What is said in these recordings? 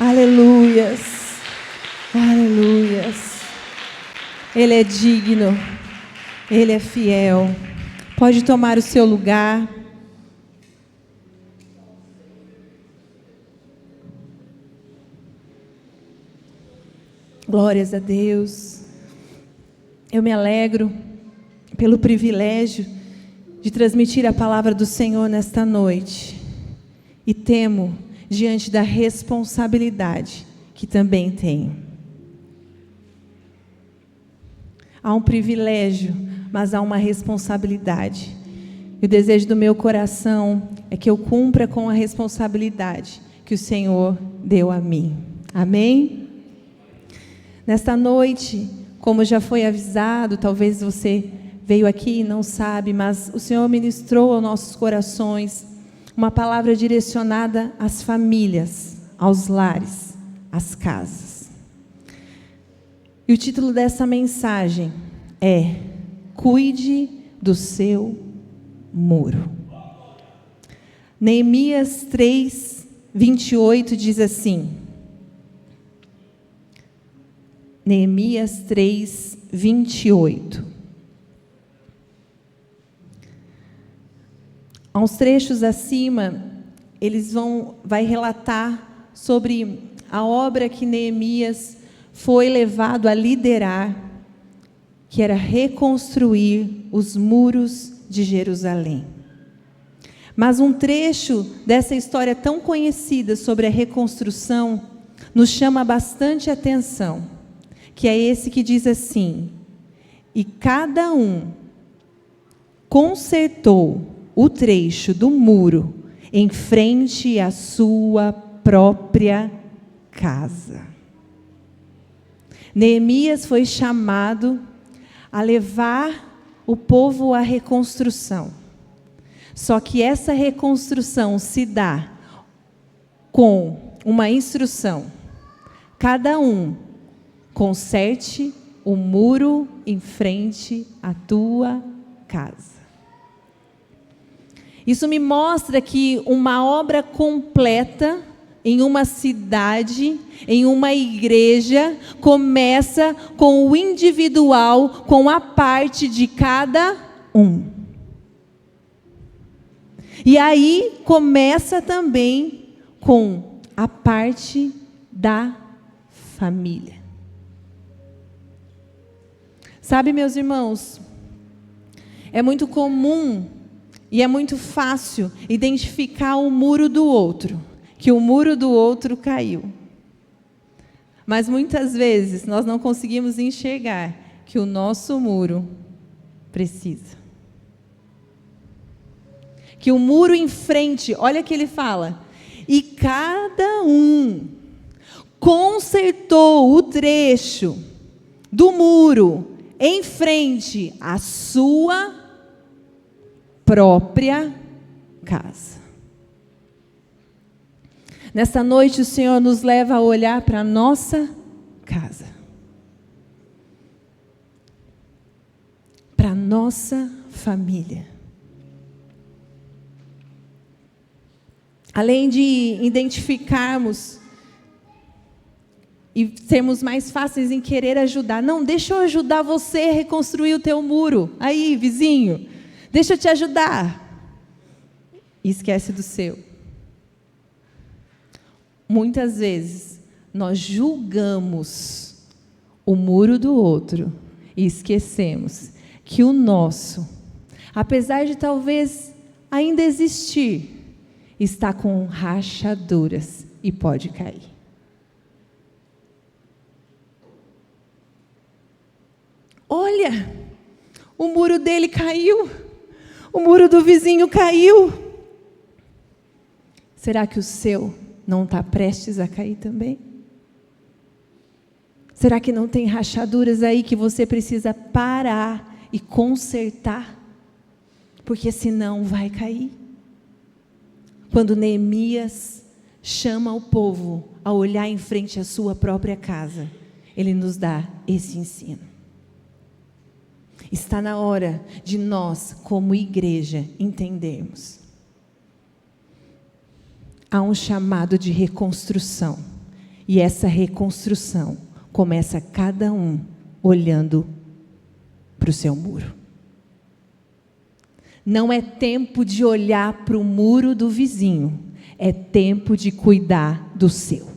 Aleluias. Aleluias. Ele é digno. Ele é fiel. Pode tomar o seu lugar. Glórias a Deus. Eu me alegro pelo privilégio de transmitir a palavra do Senhor nesta noite. E temo diante da responsabilidade que também tenho. Há um privilégio, mas há uma responsabilidade. E o desejo do meu coração é que eu cumpra com a responsabilidade que o Senhor deu a mim. Amém? Nesta noite, como já foi avisado, talvez você veio aqui e não sabe, mas o Senhor ministrou aos nossos corações uma palavra direcionada às famílias, aos lares, às casas. E o título dessa mensagem é: Cuide do seu muro. Neemias 3, 28 diz assim. Neemias 3, 28. Há uns trechos acima, vai relatar sobre a obra que Neemias foi levado a liderar, que era reconstruir os muros de Jerusalém. Mas um trecho dessa história tão conhecida sobre a reconstrução nos chama bastante atenção, que é esse que diz assim: e cada um consertou o trecho do muro em frente à sua própria casa. Neemias foi chamado a levar o povo à reconstrução. Só que essa reconstrução se dá com uma instrução. Cada um conserte o muro em frente à tua casa. Isso me mostra que uma obra completa em uma cidade, em uma igreja, começa com o individual, com a parte de cada um. E aí começa também com a parte da família. Sabe, meus irmãos, é muito comum e é muito fácil identificar o muro do outro, que o muro do outro caiu. Mas muitas vezes nós não conseguimos enxergar que o nosso muro precisa. Que o muro em frente, olha que ele fala, e cada um consertou o trecho do muro em frente à sua própria casa. Nesta noite o Senhor nos leva a olhar para a nossa casa, para a nossa família. Além de identificarmos e sermos mais fáceis em querer ajudar. Não, deixa eu ajudar você a reconstruir o teu muro. Aí, vizinho, deixa eu te ajudar. E esquece do seu. Muitas vezes, nós julgamos o muro do outro e esquecemos que o nosso, apesar de talvez ainda existir, está com rachaduras e pode cair. Olha, o muro dele caiu, o muro do vizinho caiu. Será que o seu não está prestes a cair também? Será que não tem rachaduras aí que você precisa parar e consertar? Porque senão vai cair. Quando Neemias chama o povo a olhar em frente à sua própria casa, ele nos dá esse ensino. Está na hora de nós, como igreja, entendermos. Há um chamado de reconstrução. E essa reconstrução começa cada um olhando para o seu muro. Não é tempo de olhar para o muro do vizinho, é tempo de cuidar do seu.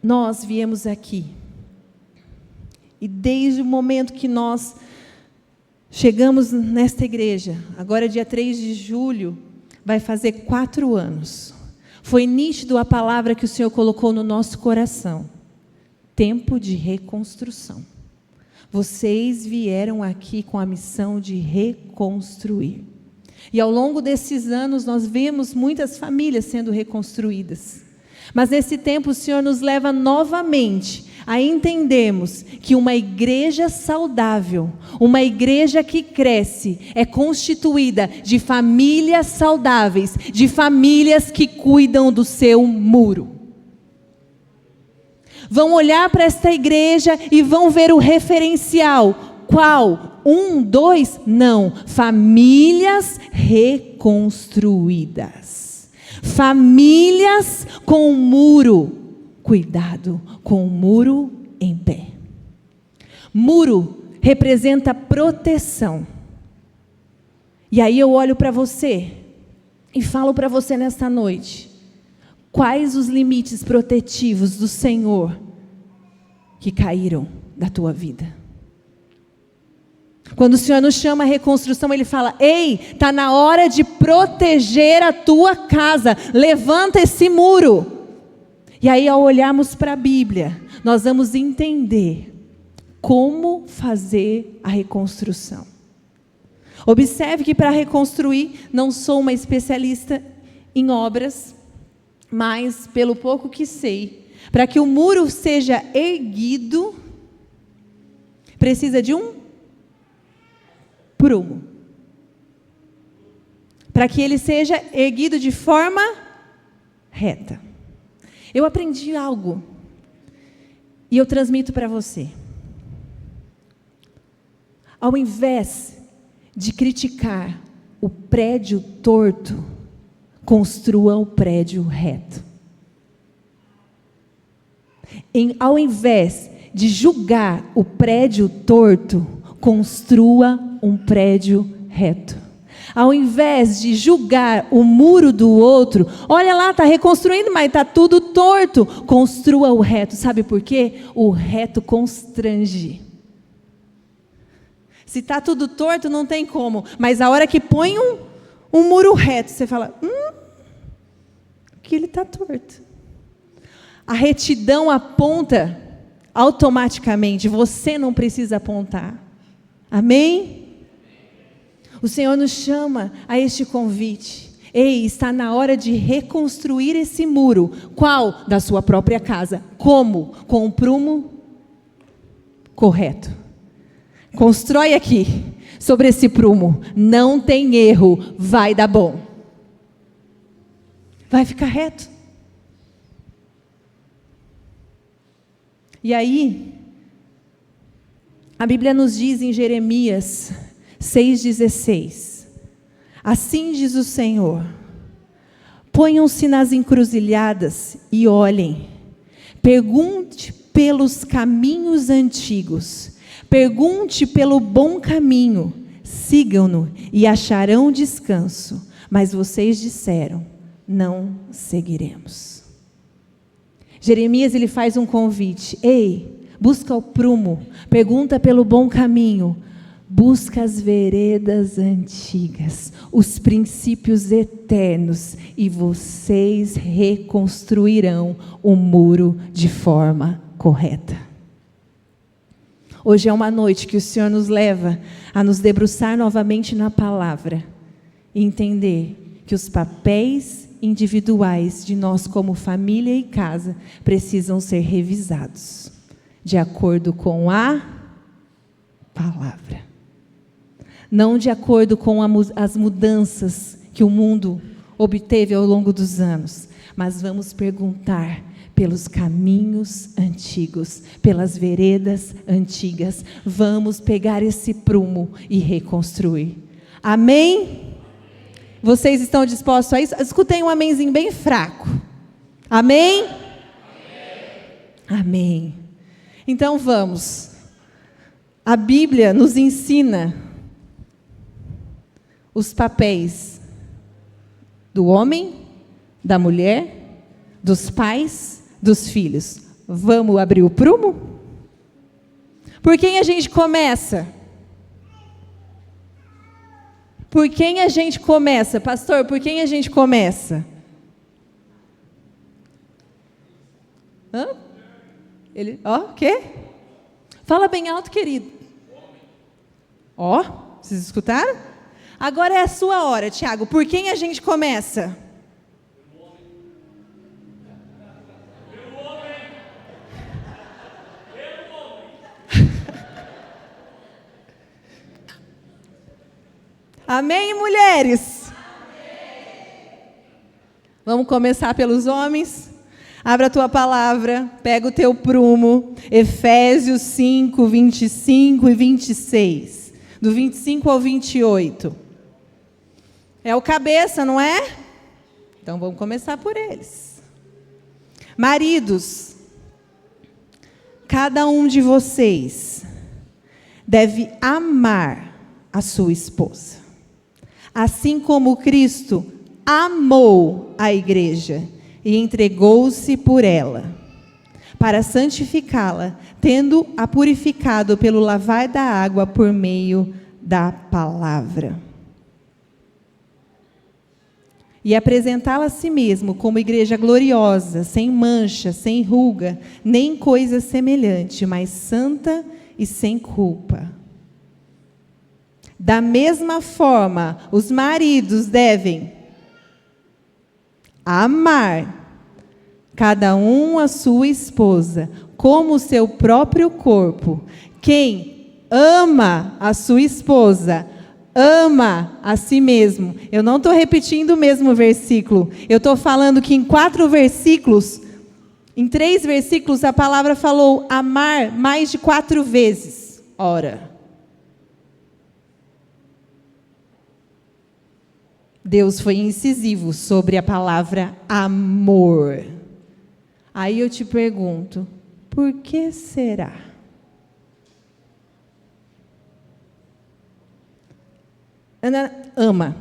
Nós viemos aqui, e desde o momento que nós chegamos nesta igreja, agora dia 3 de julho, vai fazer 4 anos. Foi nítido a palavra que o Senhor colocou no nosso coração. Tempo de reconstrução. Vocês vieram aqui com a missão de reconstruir. E ao longo desses anos nós vemos muitas famílias sendo reconstruídas. Mas nesse tempo o Senhor nos leva novamente a entendermos que uma igreja saudável, uma igreja que cresce, é constituída de famílias saudáveis, de famílias que cuidam do seu muro. Vão olhar para esta igreja e vão ver o referencial. Qual? 1, 2? Não. Famílias reconstruídas. Famílias com o muro. Cuidado, com o muro em pé. Muro representa proteção. E aí eu olho para você e falo para você nesta noite. Quais os limites protetivos do Senhor que caíram da tua vida? Quando o Senhor nos chama a reconstrução, Ele fala: ei, está na hora de proteger a tua casa, levanta esse muro. E aí, ao olharmos para a Bíblia, nós vamos entender como fazer a reconstrução. Observe que para reconstruir, não sou uma especialista em obras, mas pelo pouco que sei, para que o muro seja erguido, precisa de um prumo. Para que ele seja erguido de forma reta. Eu aprendi algo e eu transmito para você. Ao invés de criticar o prédio torto, construa o prédio reto. Ao invés de julgar o prédio torto, construa um prédio reto. Ao invés de julgar o muro do outro, olha lá, está reconstruindo, mas está tudo torto. Construa o reto. Sabe por quê? O reto constrange. Se está tudo torto, não tem como. Mas a hora que põe um muro reto, você fala, que ele está torto. A retidão aponta automaticamente, você não precisa apontar. Amém? O Senhor nos chama a este convite. Ei, está na hora de reconstruir esse muro. Qual? Da sua própria casa. Como? Com o prumo correto. Constrói aqui, sobre esse prumo. Não tem erro, vai dar bom. Vai ficar reto. E aí, a Bíblia nos diz em Jeremias 6,16: assim diz o Senhor: ponham-se nas encruzilhadas e olhem, pergunte pelos caminhos antigos, pergunte pelo bom caminho, sigam-no e acharão descanso. Mas vocês disseram: não seguiremos. Jeremias, ele faz um convite: ei, busca o prumo, pergunta pelo bom caminho, busca as veredas antigas, os princípios eternos, e vocês reconstruirão o muro de forma correta. Hoje é uma noite que o Senhor nos leva a nos debruçar novamente na palavra e entender que os papéis individuais de nós como família e casa precisam ser revisados de acordo com a palavra. Não de acordo com as mudanças que o mundo obteve ao longo dos anos, mas vamos perguntar pelos caminhos antigos, pelas veredas antigas. Vamos pegar esse prumo e reconstruir. Amém? Vocês estão dispostos a isso? Escutei um amenzinho bem fraco. Amém? Amém. Então vamos. A Bíblia nos ensina os papéis do homem, da mulher, dos pais, dos filhos. Vamos abrir o prumo? Por quem a gente começa? Por quem a gente começa? Pastor, por quem a gente começa? Hã? O quê? Fala bem alto, querido. Vocês escutaram? Agora é a sua hora, Tiago. Por quem a gente começa? Amém, mulheres? Amém. Vamos começar pelos homens? Abra a tua palavra, pega o teu prumo, Efésios 5, 25 e 26. Do 25 ao 28. É o cabeça, não é? Então vamos começar por eles. Maridos, cada um de vocês deve amar a sua esposa, assim como Cristo amou a igreja e entregou-se por ela, para santificá-la, tendo-a purificado pelo lavar da água por meio da palavra. E apresentá-la a si mesmo como igreja gloriosa, sem mancha, sem ruga, nem coisa semelhante, mas santa e sem culpa. Da mesma forma, os maridos devem amar cada um a sua esposa, como o seu próprio corpo. Quem ama a sua esposa, ama a si mesmo. Eu não estou repetindo o mesmo versículo. Eu estou falando que em 4 versículos, em 3 versículos, a palavra falou amar mais de 4 vezes. Ora, Deus foi incisivo sobre a palavra amor. Aí eu te pergunto, por que será? Ana ama,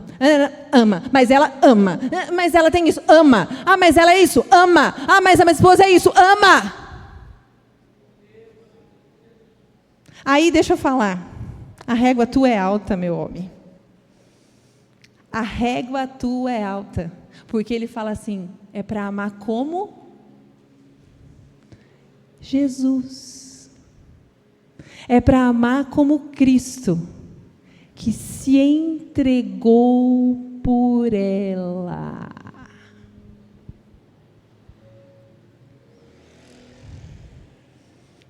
mas ela ama, mas ela tem isso, ama. Ah, mas ela é isso, ama. Ah, mas a minha esposa é isso, ama. Aí deixa eu falar, a régua tua é alta, meu homem. A régua tua é alta, porque ele fala assim, é para amar como Jesus. É para amar como Cristo, que se entregou por ela.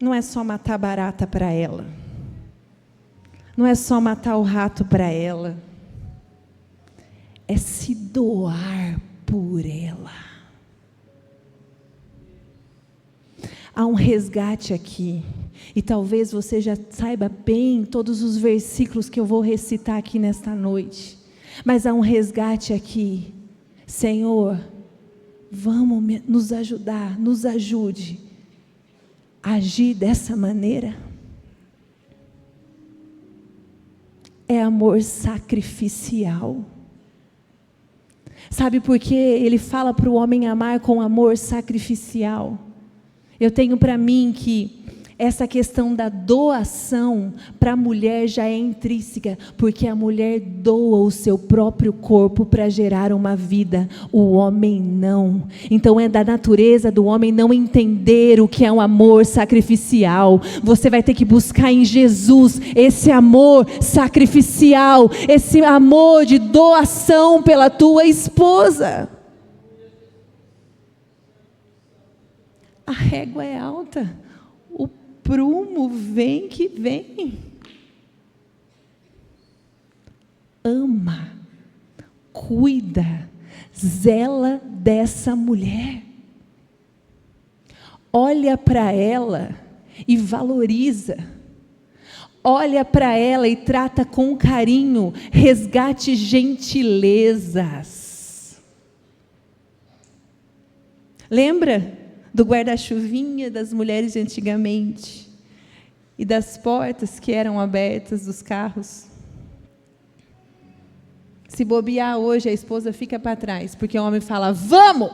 Não é só matar barata para ela. Não é só matar o rato para ela. É se doar por ela. Há um resgate aqui. E talvez você já saiba bem todos os versículos que eu vou recitar aqui nesta noite. Mas há um resgate aqui. Senhor, vamos nos ajudar, nos ajude a agir dessa maneira. É amor sacrificial. Sabe por que ele fala para o homem amar com amor sacrificial? Eu tenho para mim que essa questão da doação para a mulher já é intrínseca, porque a mulher doa o seu próprio corpo para gerar uma vida, o homem não. Então é da natureza do homem não entender o que é um amor sacrificial. Você vai ter que buscar em Jesus esse amor sacrificial, esse amor de doação pela tua esposa. A régua é alta. O prumo vem que vem. Ama, cuida, zela dessa mulher. Olha para ela e valoriza. Olha para ela e trata com carinho, resgate gentilezas. Lembra do guarda-chuvinha das mulheres de antigamente? E das portas que eram abertas dos carros? Se bobear hoje, a esposa fica para trás, porque o homem fala, vamos!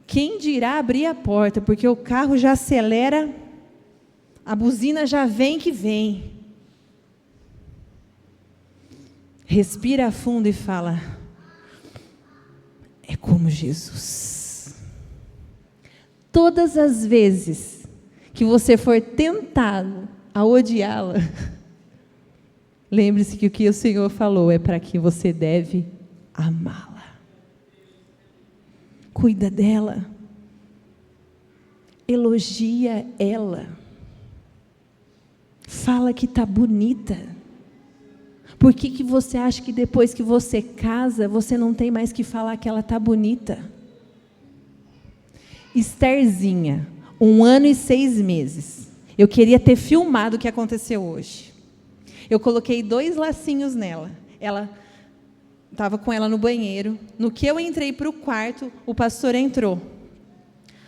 Quem dirá abrir a porta, porque o carro já acelera, a buzina já vem que vem. Respira fundo e fala, é como Jesus. Todas as vezes que você for tentado a odiá-la, lembre-se que o que o Senhor falou é para que você deve amá-la. Cuida dela, elogia ela, fala que está bonita. Por que você acha que depois que você casa, você não tem mais que falar que ela está bonita? Estherzinha, 1 ano e 6 meses. Eu queria ter filmado o que aconteceu hoje. Eu coloquei 2 lacinhos nela. Ela estava com ela no banheiro. No que eu entrei para o quarto, o pastor entrou.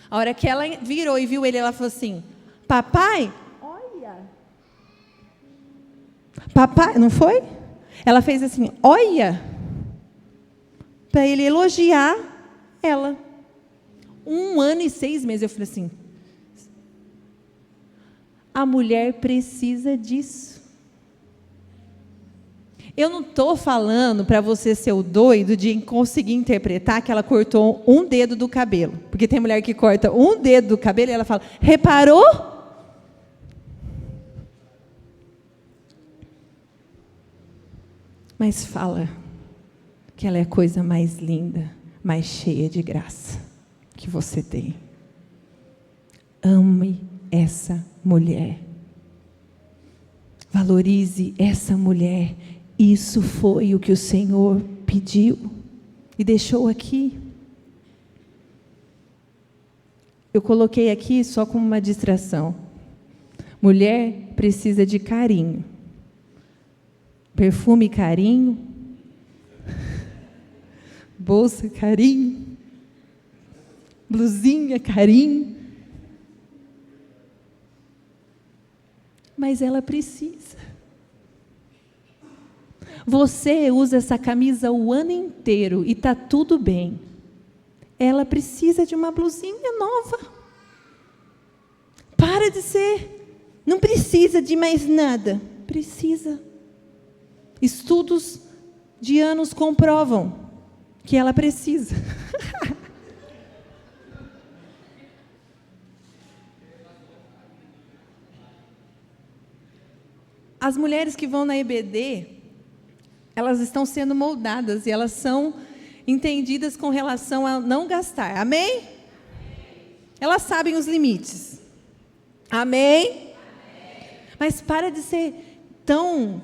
A hora que ela virou e viu ele, ela falou assim, papai, olha. Papai, não foi? Ela fez assim, olha. Para ele elogiar ela. 1 ano e 6 meses. Eu falei assim, a mulher precisa disso. Eu não estou falando para você ser o doido de conseguir interpretar que ela cortou um dedo do cabelo. Porque tem mulher que corta um dedo do cabelo e ela fala, reparou? Mas fala que ela é a coisa mais linda, mais cheia de graça que você tem. Ame essa mulher. Valorize essa mulher. Isso foi o que o Senhor pediu e deixou aqui. Eu coloquei aqui só como uma distração. Mulher precisa de carinho. Perfume, carinho. Bolsa, carinho. Blusinha, carinho. Mas ela precisa. Você usa essa camisa o ano inteiro e está tudo bem. Ela precisa de uma blusinha nova. Para de ser. Não precisa de mais nada. Precisa. Estudos de anos comprovam que ela precisa. As mulheres que vão na EBD, elas estão sendo moldadas e elas são entendidas com relação a não gastar. Amém? Amém. Elas sabem os limites. Amém? Amém? Mas para de ser tão...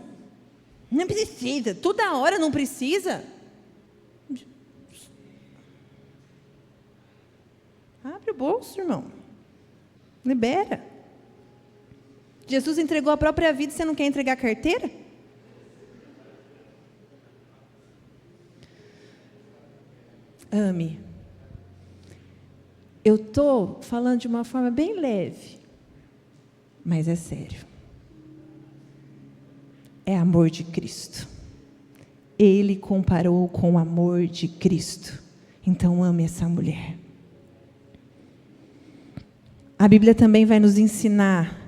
Não precisa. Toda hora não precisa. Abre o bolso, irmão. Libera. Jesus entregou a própria vida e você não quer entregar a carteira? Ame. Eu estou falando de uma forma bem leve, mas é sério. É amor de Cristo. Ele comparou com o amor de Cristo. Então ame essa mulher. A Bíblia também vai nos ensinar,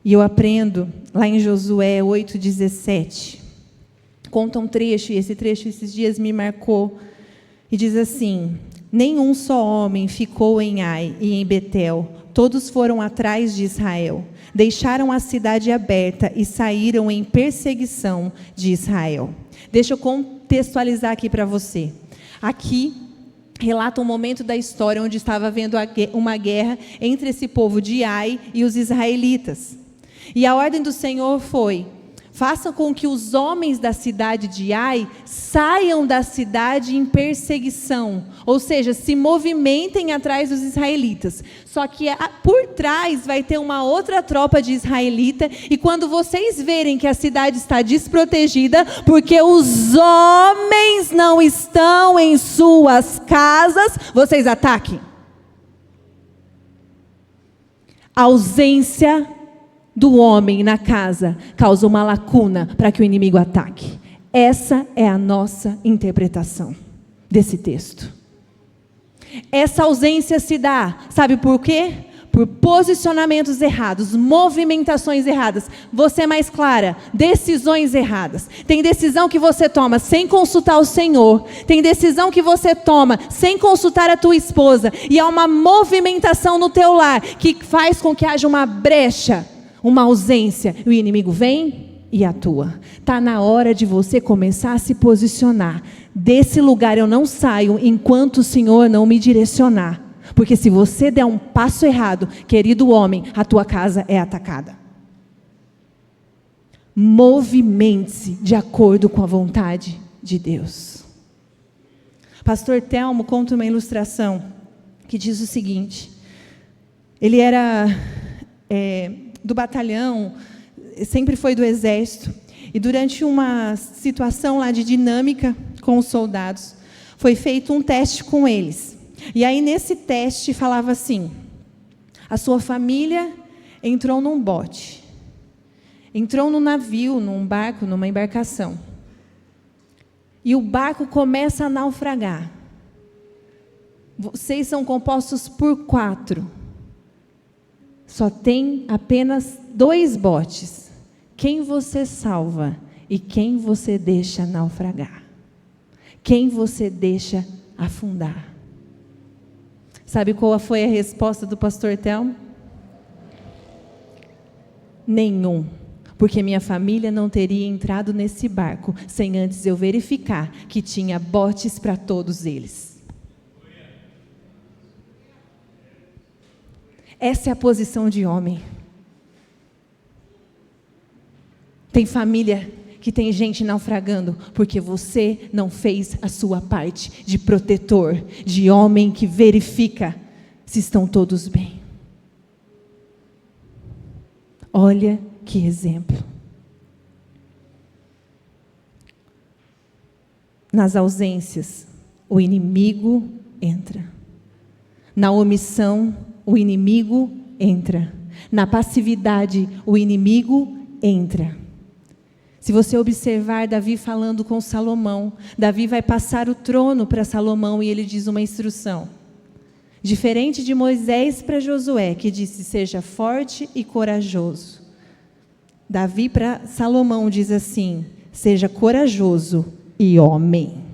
e eu aprendo lá em Josué 8,17. Conta um trecho, e esse trecho esses dias me marcou. E diz assim, nenhum só homem ficou em Ai e em Betel, todos foram atrás de Israel, deixaram a cidade aberta e saíram em perseguição de Israel. Deixa eu contextualizar aqui para você. Aqui relata um momento da história onde estava havendo uma guerra entre esse povo de Ai e os israelitas. E a ordem do Senhor foi, Faça com que os homens da cidade de Ai saiam da cidade em perseguição, ou seja, se movimentem atrás dos israelitas. Só que por trás vai ter uma outra tropa de israelita, e quando vocês verem que a cidade está desprotegida, porque os homens não estão em suas casas, vocês ataquem. A ausência do homem na casa causa uma lacuna para que o inimigo ataque. Essa é a nossa interpretação desse texto. Essa ausência se dá, sabe por quê? Por posicionamentos errados, movimentações erradas. Vou ser mais clara, decisões erradas. Tem decisão que você toma sem consultar o Senhor. Tem decisão que você toma sem consultar a tua esposa. E há uma movimentação no teu lar que faz com que haja uma brecha, uma ausência, e o inimigo vem e atua. Está na hora de você começar a se posicionar. Desse lugar eu não saio enquanto o Senhor não me direcionar. Porque se você der um passo errado, querido homem, a tua casa é atacada. Movimente-se de acordo com a vontade de Deus. Pastor Telmo conta uma ilustração que diz o seguinte: ele era do batalhão, sempre foi do exército, e durante uma situação lá de dinâmica com os soldados, foi feito um teste com eles. E aí nesse teste falava assim: a sua família entrou num bote, entrou num navio, num barco, numa embarcação, e o barco começa a naufragar. Vocês são compostos por 4. Só tem apenas 2 botes. Quem você salva e quem você deixa naufragar? Quem você deixa afundar? Sabe qual foi a resposta do pastor Telmo? Nenhum. Porque minha família não teria entrado nesse barco sem antes eu verificar que tinha botes para todos eles. Essa é a posição de homem. Tem família que tem gente naufragando porque você não fez a sua parte de protetor, de homem que verifica se estão todos bem. Olha que exemplo. Nas ausências, o inimigo entra. Na omissão, o inimigo entra. Na passividade, o inimigo entra. Se você observar Davi falando com Salomão, Davi vai passar o trono para Salomão e ele diz uma instrução. Diferente de Moisés para Josué, que disse: seja forte e corajoso. Davi para Salomão diz assim: seja corajoso e homem.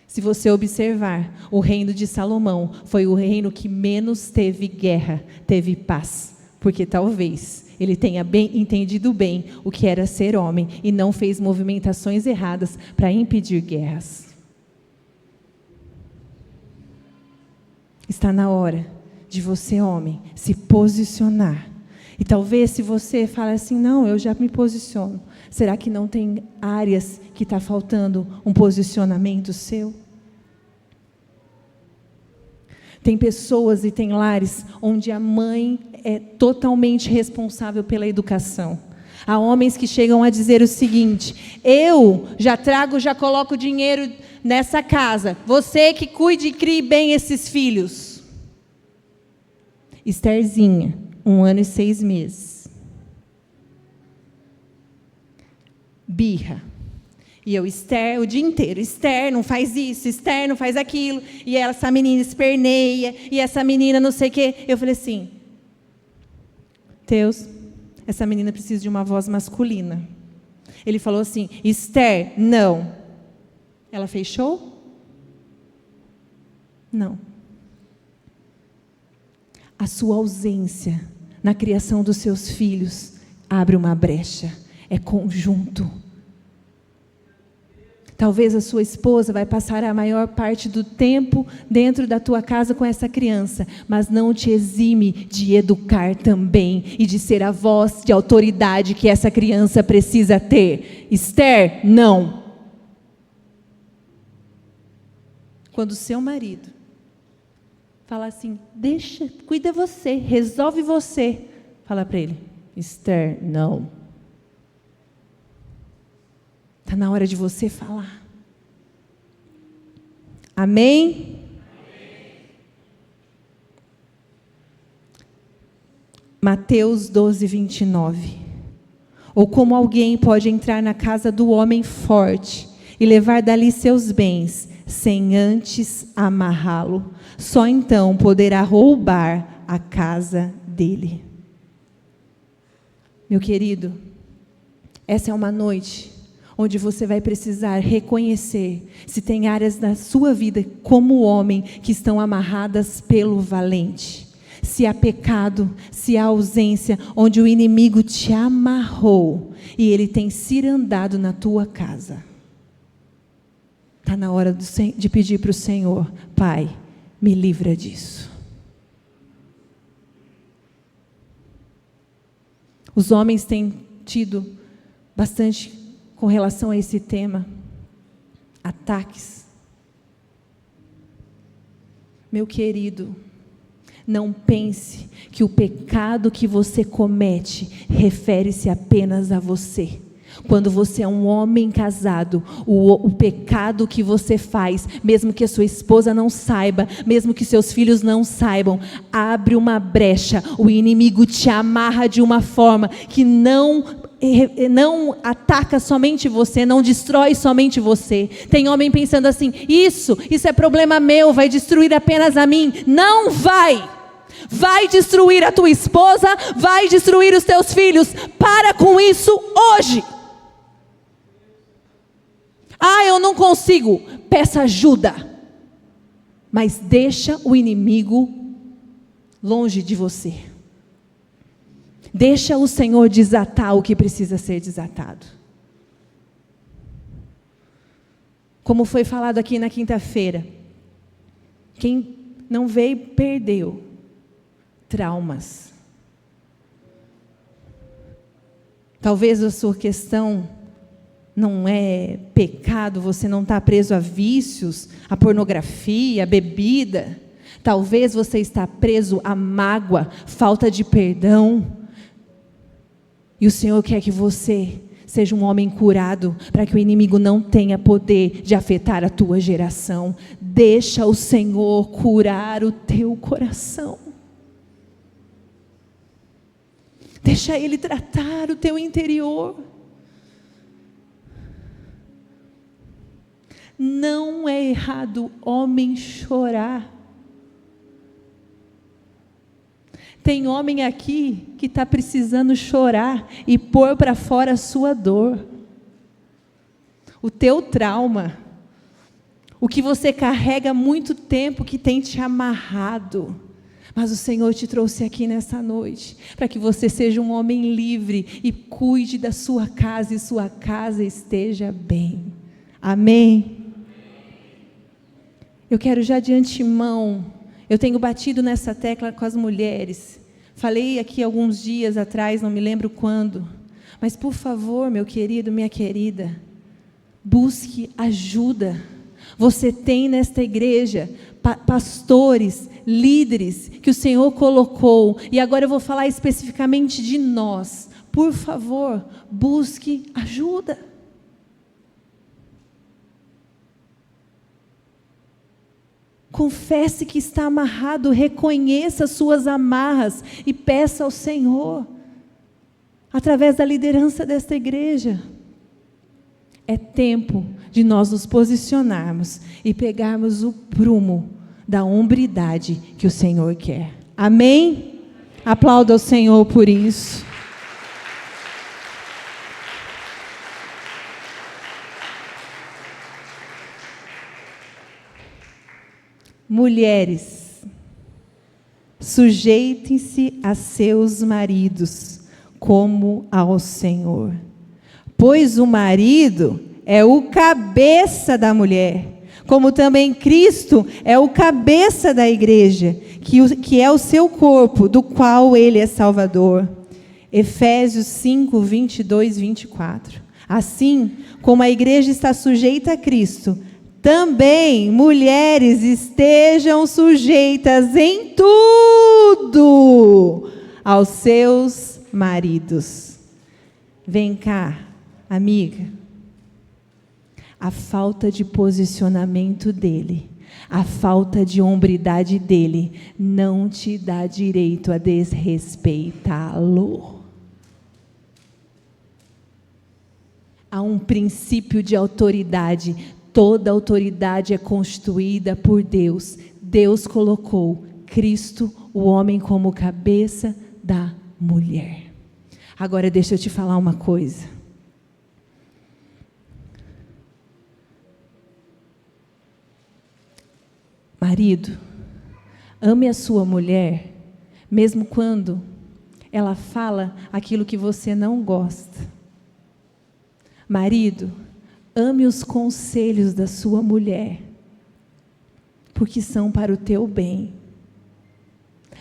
Se você observar, o reino de Salomão foi o reino que menos teve guerra, teve paz. Porque talvez ele tenha entendido bem o que era ser homem e não fez movimentações erradas para impedir guerras. Está na hora de você, homem, se posicionar. E talvez se você fala assim: não, eu já me posiciono. Será que não tem áreas que está faltando um posicionamento seu? Tem pessoas e tem lares onde a mãe é totalmente responsável pela educação. Há homens que chegam a dizer o seguinte: eu já coloco dinheiro nessa casa. Você que cuide e crie bem esses filhos. Estherzinha, 1 ano e 6 meses. Birra. E eu, Esther, o dia inteiro: Esther, não faz isso, Esther, não faz aquilo. E essa menina esperneia, e essa menina não sei o quê. Eu falei assim: Deus, essa menina precisa de uma voz masculina. Ele falou assim: Esther, não. Ela fez show? Não. A sua ausência na criação dos seus filhos abre uma brecha. É conjunto. Talvez a sua esposa vai passar a maior parte do tempo dentro da tua casa com essa criança, mas não te exime de educar também e de ser a voz de autoridade que essa criança precisa ter. Esther, não. Quando o seu marido fala assim, deixa, cuida você, resolve você, fala para ele, Esther, não. Está na hora de você falar. Amém? Mateus 12, 29. Ou como alguém pode entrar na casa do homem forte e levar dali seus bens, sem antes amarrá-lo? Só então poderá roubar a casa dele. Meu querido, essa é uma noite onde você vai precisar reconhecer se tem áreas da sua vida como homem que estão amarradas pelo valente. Se há pecado, se há ausência, onde o inimigo te amarrou e ele tem cirandado na tua casa. Está na hora de pedir para o Senhor, Pai, me livra disso. Os homens têm tido bastante com relação a esse tema, ataques. Meu querido, não pense que o pecado que você comete refere-se apenas a você. Quando você é um homem casado, o pecado que você faz, mesmo que a sua esposa não saiba, mesmo que seus filhos não saibam, abre uma brecha, o inimigo te amarra de uma forma que não ataca somente você, não destrói somente você. Tem homem pensando assim, isso é problema meu, vai destruir apenas a mim. Não vai! Vai destruir a tua esposa, vai destruir os teus filhos. Para com isso hoje. Eu não consigo. Peça ajuda. Mas deixa o inimigo longe de você. Deixa o Senhor desatar o que precisa ser desatado. Como foi falado aqui na quinta-feira, quem não veio, perdeu traumas. Talvez a sua questão não é pecado, você não está preso a vícios, a pornografia, a bebida. Talvez você está preso a mágoa, falta de perdão. E o Senhor quer que você seja um homem curado, para que o inimigo não tenha poder de afetar a tua geração. Deixa o Senhor curar o teu coração. Deixa Ele tratar o teu interior. Não é errado homem chorar. Tem homem aqui que está precisando chorar e pôr para fora a sua dor. O teu trauma. O que você carrega há muito tempo que tem te amarrado. Mas o Senhor te trouxe aqui nessa noite para que você seja um homem livre e cuide da sua casa e sua casa esteja bem. Amém? Eu quero já de antemão, eu tenho batido nessa tecla com as mulheres. Falei aqui alguns dias atrás, não me lembro quando. Mas por favor, meu querido, minha querida, busque ajuda. Você tem nesta igreja pastores, líderes que o Senhor colocou. E agora eu vou falar especificamente de nós. Por favor, busque ajuda. Confesse que está amarrado, reconheça suas amarras e peça ao Senhor, através da liderança desta igreja. É tempo de nós nos posicionarmos e pegarmos o prumo da hombridade que o Senhor quer. Amém? Aplauda ao Senhor por isso. Mulheres, sujeitem-se a seus maridos, como ao Senhor. Pois o marido é o cabeça da mulher, como também Cristo é o cabeça da igreja, que é o seu corpo, do qual ele é Salvador. Efésios 5, 22, 24. Assim como a igreja está sujeita a Cristo, também mulheres estejam sujeitas em tudo aos seus maridos. Vem cá, amiga. A falta de posicionamento dele, a falta de hombridade dele, não te dá direito a desrespeitá-lo. Há um princípio de autoridade. Toda autoridade é constituída por Deus. Deus colocou Cristo, o homem, como cabeça da mulher. Agora deixa eu te falar uma coisa. Marido, ame a sua mulher, mesmo quando ela fala aquilo que você não gosta. Marido, ame os conselhos da sua mulher, porque são para o teu bem.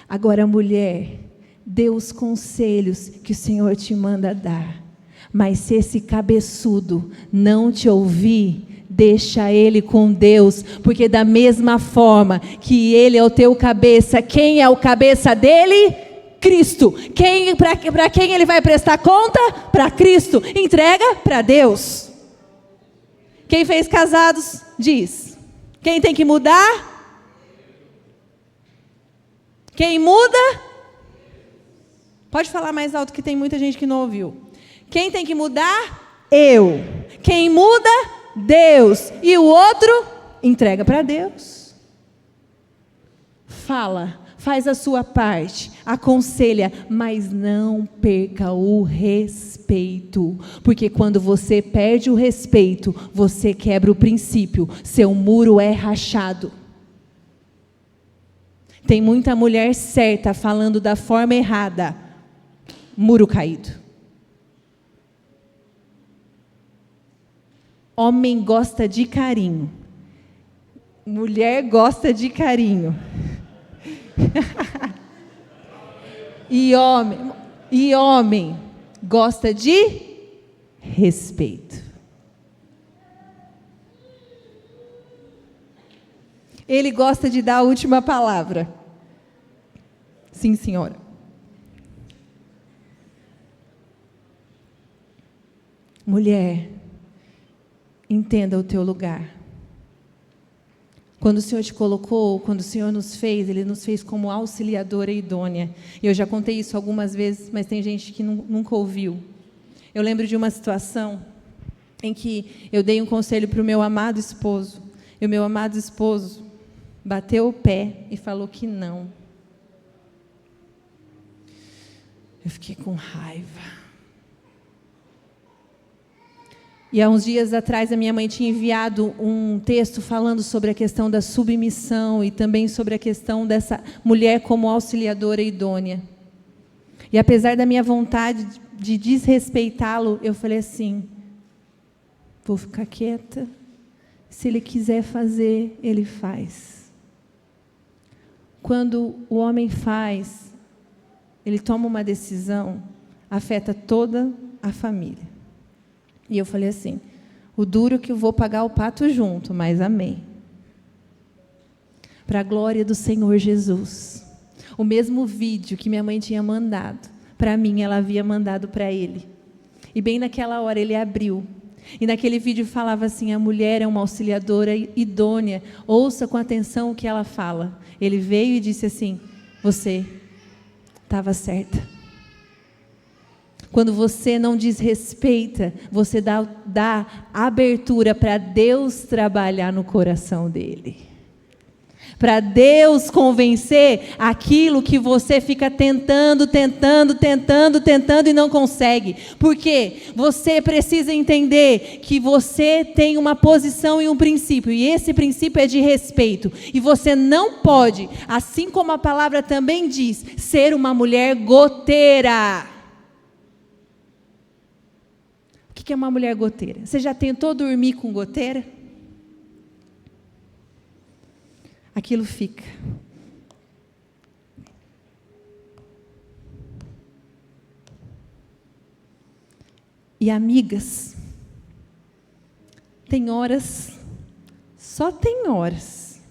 Agora, mulher, dê os conselhos que o Senhor te manda dar, mas se esse cabeçudo não te ouvir, deixa ele com Deus, porque da mesma forma que ele é o teu cabeça, quem é o cabeça dele? Cristo. Para quem ele vai prestar conta? Para Cristo. Entrega para Deus. Quem fez casados, diz. Quem tem que mudar? Quem muda? Pode falar mais alto que tem muita gente que não ouviu. Quem tem que mudar? Eu. Quem muda? Deus. E o outro? Entrega para Deus. Fala. Faz a sua parte, aconselha, mas não perca o respeito. Porque quando você perde o respeito, você quebra o princípio. Seu muro é rachado. Tem muita mulher certa falando da forma errada. Muro caído. Homem gosta de carinho. Mulher gosta de carinho. E homem gosta de respeito. Ele gosta de dar a última palavra. Sim, senhora. Mulher, entenda o teu lugar. Quando o Senhor te colocou, quando o Senhor nos fez, Ele nos fez como auxiliadora idônea. E eu já contei isso algumas vezes, mas tem gente que nunca ouviu. Eu lembro de uma situação em que eu dei um conselho para o meu amado esposo. E o meu amado esposo bateu o pé e falou que não. Eu fiquei com raiva. E há uns dias atrás a minha mãe tinha enviado um texto falando sobre a questão da submissão e também sobre a questão dessa mulher como auxiliadora idônea. E apesar da minha vontade de desrespeitá-lo, eu falei assim, vou ficar quieta, se ele quiser fazer, ele faz. Quando o homem faz, ele toma uma decisão, afeta toda a família. E eu falei assim, o duro que eu vou pagar o pato junto, mas amém. Para a glória do Senhor Jesus. O mesmo vídeo que minha mãe tinha mandado, para mim ela havia mandado para ele. E bem naquela hora ele abriu. E naquele vídeo falava assim, a mulher é uma auxiliadora idônea, ouça com atenção o que ela fala. Ele veio e disse assim, você estava certa. Quando você não desrespeita, você dá abertura para Deus trabalhar no coração dele. Para Deus convencer aquilo que você fica tentando e não consegue. Porque você precisa entender que você tem uma posição e um princípio. E esse princípio é de respeito. E você não pode, assim como a palavra também diz, ser uma mulher goteira. O que é uma mulher goteira? Você já tentou dormir com goteira? Aquilo fica. E amigas, tem horas, só tem horas,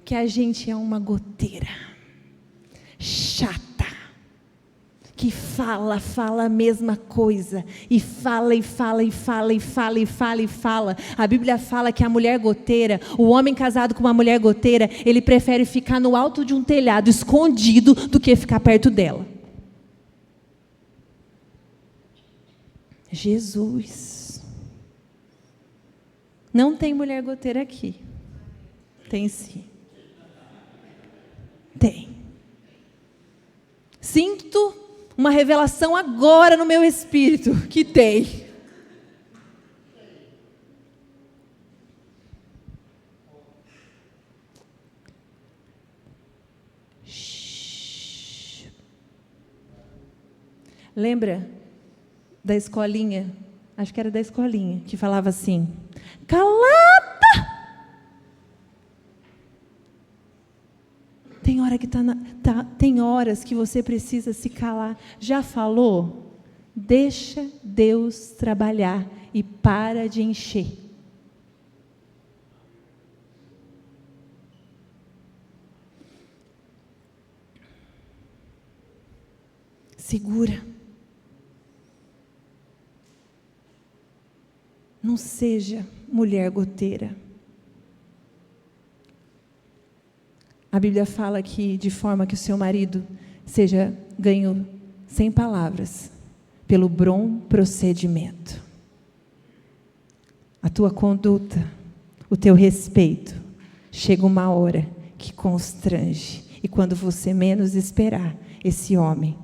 que a gente é uma goteira, chata, que fala a mesma coisa, e fala. A Bíblia fala que a mulher goteira, o homem casado com uma mulher goteira, ele prefere ficar no alto de um telhado, escondido, do que ficar perto dela. Jesus. Não tem mulher goteira aqui. Tem sim. Tem. Sinto uma revelação agora no meu espírito que tem. Shhh. Lembra da escolinha? Acho que era da escolinha, que falava assim: calada! Tem hora que tem horas que você precisa se calar. Já falou? Deixa Deus trabalhar e para de encher. Segura. Não seja mulher goteira. A Bíblia fala que de forma que o seu marido seja ganho sem palavras, pelo bom procedimento. A tua conduta, o teu respeito, chega uma hora que constrange. E quando você menos esperar, esse homem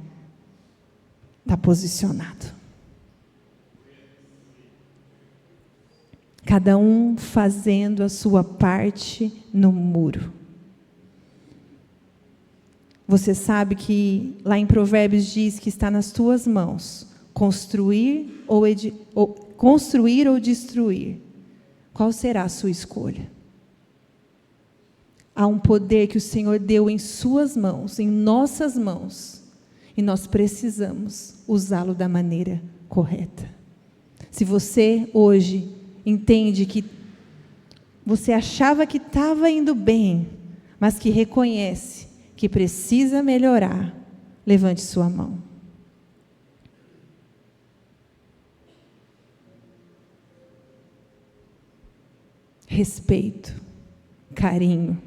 está posicionado. Cada um fazendo a sua parte no muro. Você sabe que lá em Provérbios diz que está nas tuas mãos construir ou destruir. Qual será a sua escolha? Há um poder que o Senhor deu em suas mãos, em nossas mãos, e nós precisamos usá-lo da maneira correta. Se você hoje entende que você achava que estava indo bem, mas que reconhece que precisa melhorar, levante sua mão. Respeito, carinho,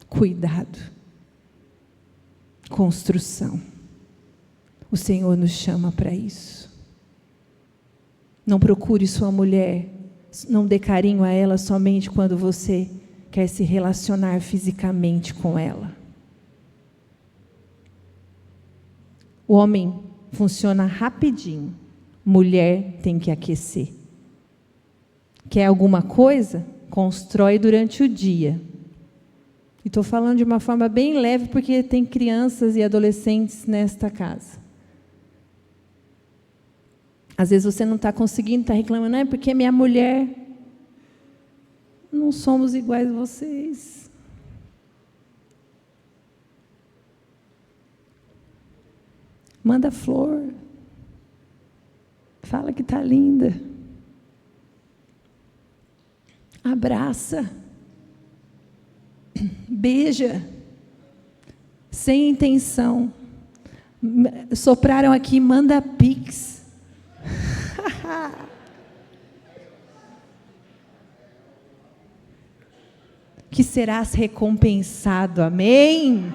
cuidado, construção. O Senhor nos chama para isso. Não procure sua mulher, não dê carinho a ela somente quando você quer se relacionar fisicamente com ela. O homem funciona rapidinho, mulher tem que aquecer. Quer alguma coisa? Constrói durante o dia. E estou falando de uma forma bem leve, porque tem crianças e adolescentes nesta casa. Às vezes você não está conseguindo, está reclamando, é porque minha mulher, não somos iguais a vocês. Manda flor. Fala que está linda. Abraça. Beija. Sem intenção. Sopraram aqui, manda pix. Que serás recompensado. Amém?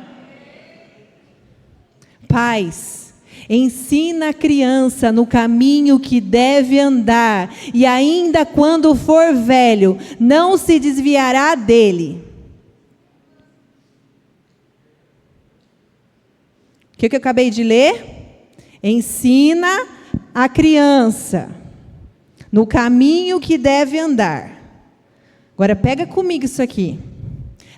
Pais. Ensina a criança no caminho que deve andar, e ainda quando for velho, não se desviará dele. O que eu acabei de ler? Ensina a criança no caminho que deve andar. Agora pega comigo isso aqui.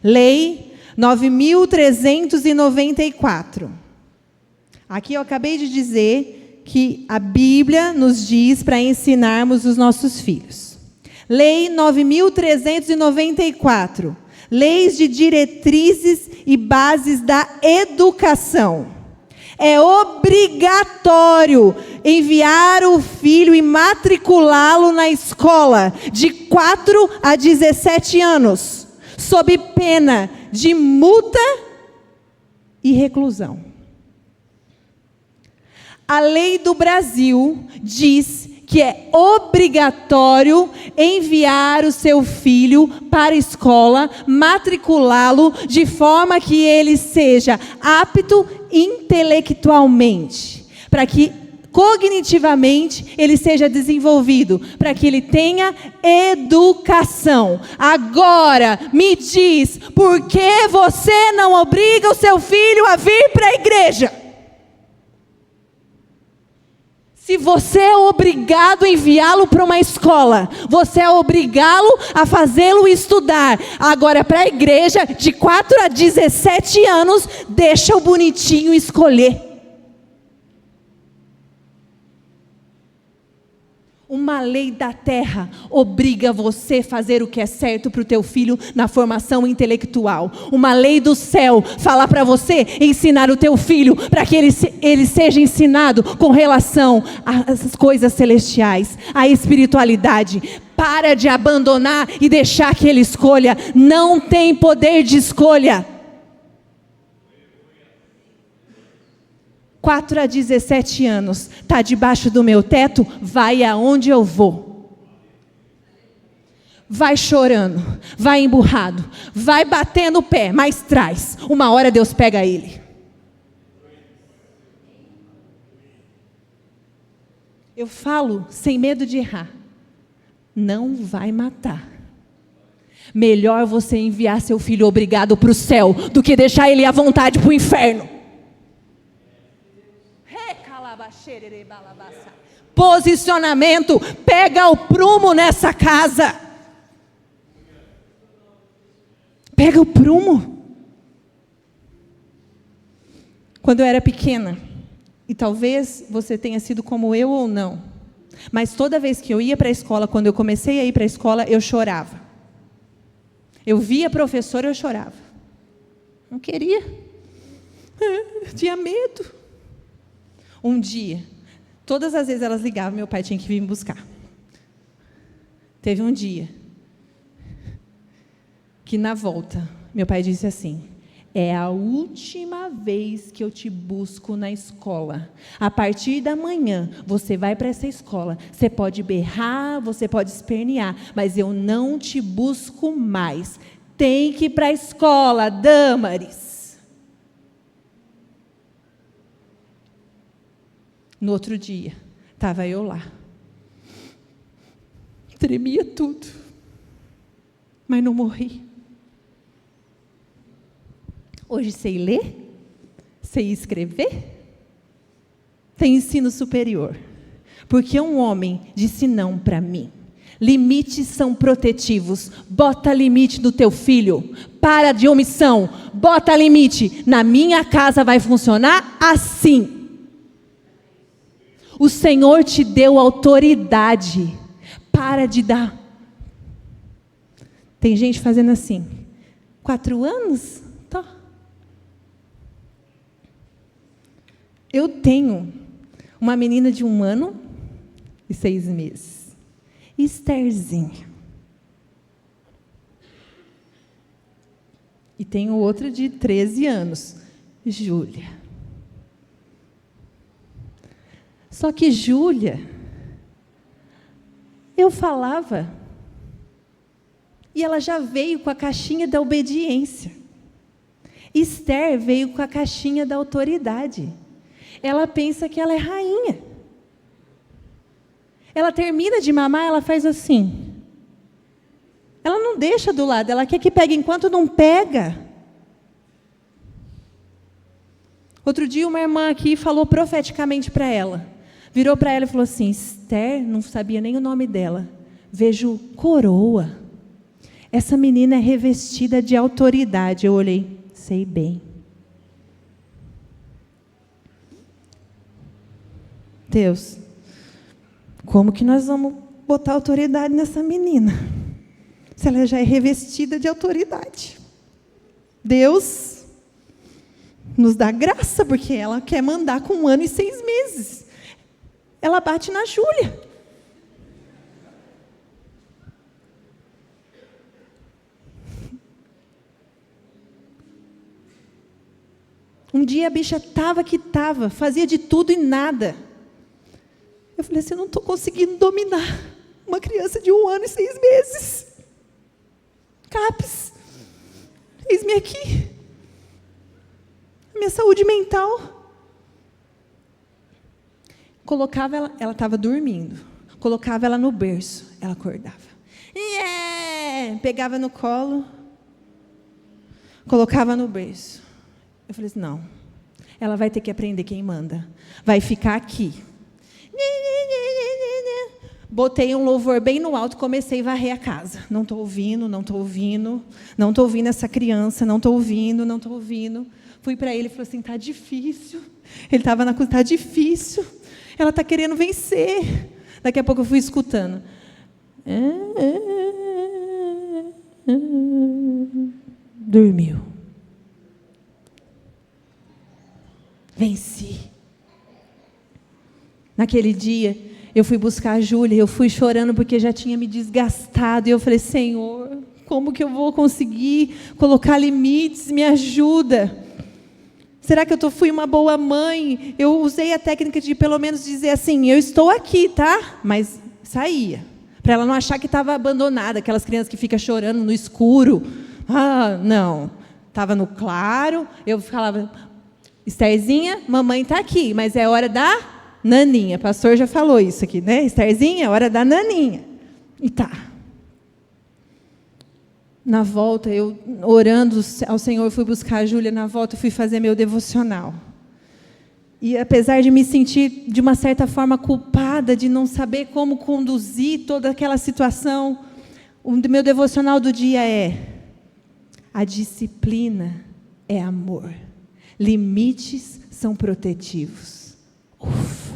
Lei 9.394. Aqui eu acabei de dizer que a Bíblia nos diz para ensinarmos os nossos filhos. Lei 9.394. Leis de diretrizes e bases da educação. É obrigatório enviar o filho e matriculá-lo na escola de 4 a 17 anos, sob pena de multa e reclusão. A lei do Brasil diz que é obrigatório enviar o seu filho para a escola, matriculá-lo de forma que ele seja apto intelectualmente, para que cognitivamente ele seja desenvolvido, para que ele tenha educação. Agora, me diz, por que você não obriga o seu filho a vir para a igreja? Se você é obrigado a enviá-lo para uma escola, você é obrigá-lo a fazê-lo estudar. Agora, para a igreja, de 4 a 17 anos, deixa o bonitinho escolher. Uma lei da terra obriga você a fazer o que é certo para o teu filho na formação intelectual. Uma lei do céu fala para você ensinar o teu filho para que ele seja ensinado com relação às coisas celestiais, à espiritualidade. Para de abandonar e deixar que ele escolha. Não tem poder de escolha. 4 a 17 anos, está debaixo do meu teto, vai aonde eu vou. Vai chorando, vai emburrado, vai batendo o pé, mas traz. Uma hora Deus pega ele. Eu falo sem medo de errar. Não vai matar. Melhor você enviar seu filho obrigado para o céu, do que deixar ele à vontade para o inferno. Posicionamento, pega o prumo nessa casa. Pega o prumo. Quando eu era pequena, e talvez você tenha sido como eu ou não, mas toda vez que eu ia para a escola, quando eu comecei a ir para a escola, eu chorava. Eu via a professora, eu chorava. Não queria. Eu tinha medo. Um dia, todas as vezes elas ligavam, meu pai tinha que vir me buscar. Teve um dia que na volta, meu pai disse assim: é a última vez que eu te busco na escola. A partir da manhã, você vai para essa escola. Você pode berrar, você pode espernear, mas eu não te busco mais. Tem que ir para a escola, Dâmaris. No outro dia, estava eu lá. Tremia tudo, mas não morri. Hoje sei ler, sei escrever, tenho ensino superior. Porque um homem disse não para mim. Limites são protetivos. Bota limite no teu filho. Para de omissão. Bota limite. Na minha casa vai funcionar assim. O Senhor te deu autoridade. Para de dar. Tem gente fazendo assim. 4 anos? Tá. Eu tenho uma menina de 1 ano e 6 meses. Estherzinha. E tenho outra de 13 anos. Júlia. Só que Júlia, eu falava, e ela já veio com a caixinha da obediência. Esther veio com a caixinha da autoridade. Ela pensa que ela é rainha. Ela termina de mamar, ela faz assim. Ela não deixa do lado, ela quer que pegue enquanto não pega. Outro dia uma irmã aqui falou profeticamente para ela. Virou para ela e falou assim: Esther, não sabia nem o nome dela. Vejo coroa. Essa menina é revestida de autoridade. Eu olhei, sei bem. Deus, como que nós vamos botar autoridade nessa menina? Se ela já é revestida de autoridade. Deus nos dá graça, porque ela quer mandar com 1 ano e 6 meses. Ela bate na Júlia. Um dia a bicha estava que estava, fazia de tudo e nada. Eu falei assim, eu não estou conseguindo dominar uma criança de 1 ano e 6 meses. CAPS, eis-me aqui. A minha saúde mental. Colocava ela estava dormindo. Colocava ela no berço, ela acordava. Pegava no colo, colocava no berço. Eu falei assim, não, ela vai ter que aprender quem manda. Vai ficar aqui. Botei um louvor bem no alto, comecei a varrer a casa. Não estou ouvindo, não estou ouvindo. Não estou ouvindo essa criança, não estou ouvindo, não estou ouvindo. Fui para ele e falei assim, está difícil. Ele estava na cozinha, está difícil. Ela está querendo vencer. Daqui a pouco eu fui escutando. Dormiu. Venci. Naquele dia, eu fui buscar a Júlia, eu fui chorando porque já tinha me desgastado, e eu falei, Senhor, como que eu vou conseguir colocar limites? Me ajuda. Será que eu fui uma boa mãe? Eu usei a técnica de pelo menos dizer assim, eu estou aqui, tá? Mas saía, para ela não achar que estava abandonada, aquelas crianças que ficam chorando no escuro. Não, estava no claro, eu falava, Estherzinha, mamãe está aqui, mas é hora da naninha. O pastor já falou isso aqui, né? Estherzinha, é hora da naninha. E tá. Na volta, eu orando ao Senhor, eu fui buscar a Júlia, na volta eu fui fazer meu devocional. E apesar de me sentir, de uma certa forma, culpada, de não saber como conduzir toda aquela situação, o meu devocional do dia é: a disciplina é amor. Limites são protetivos. Ufa!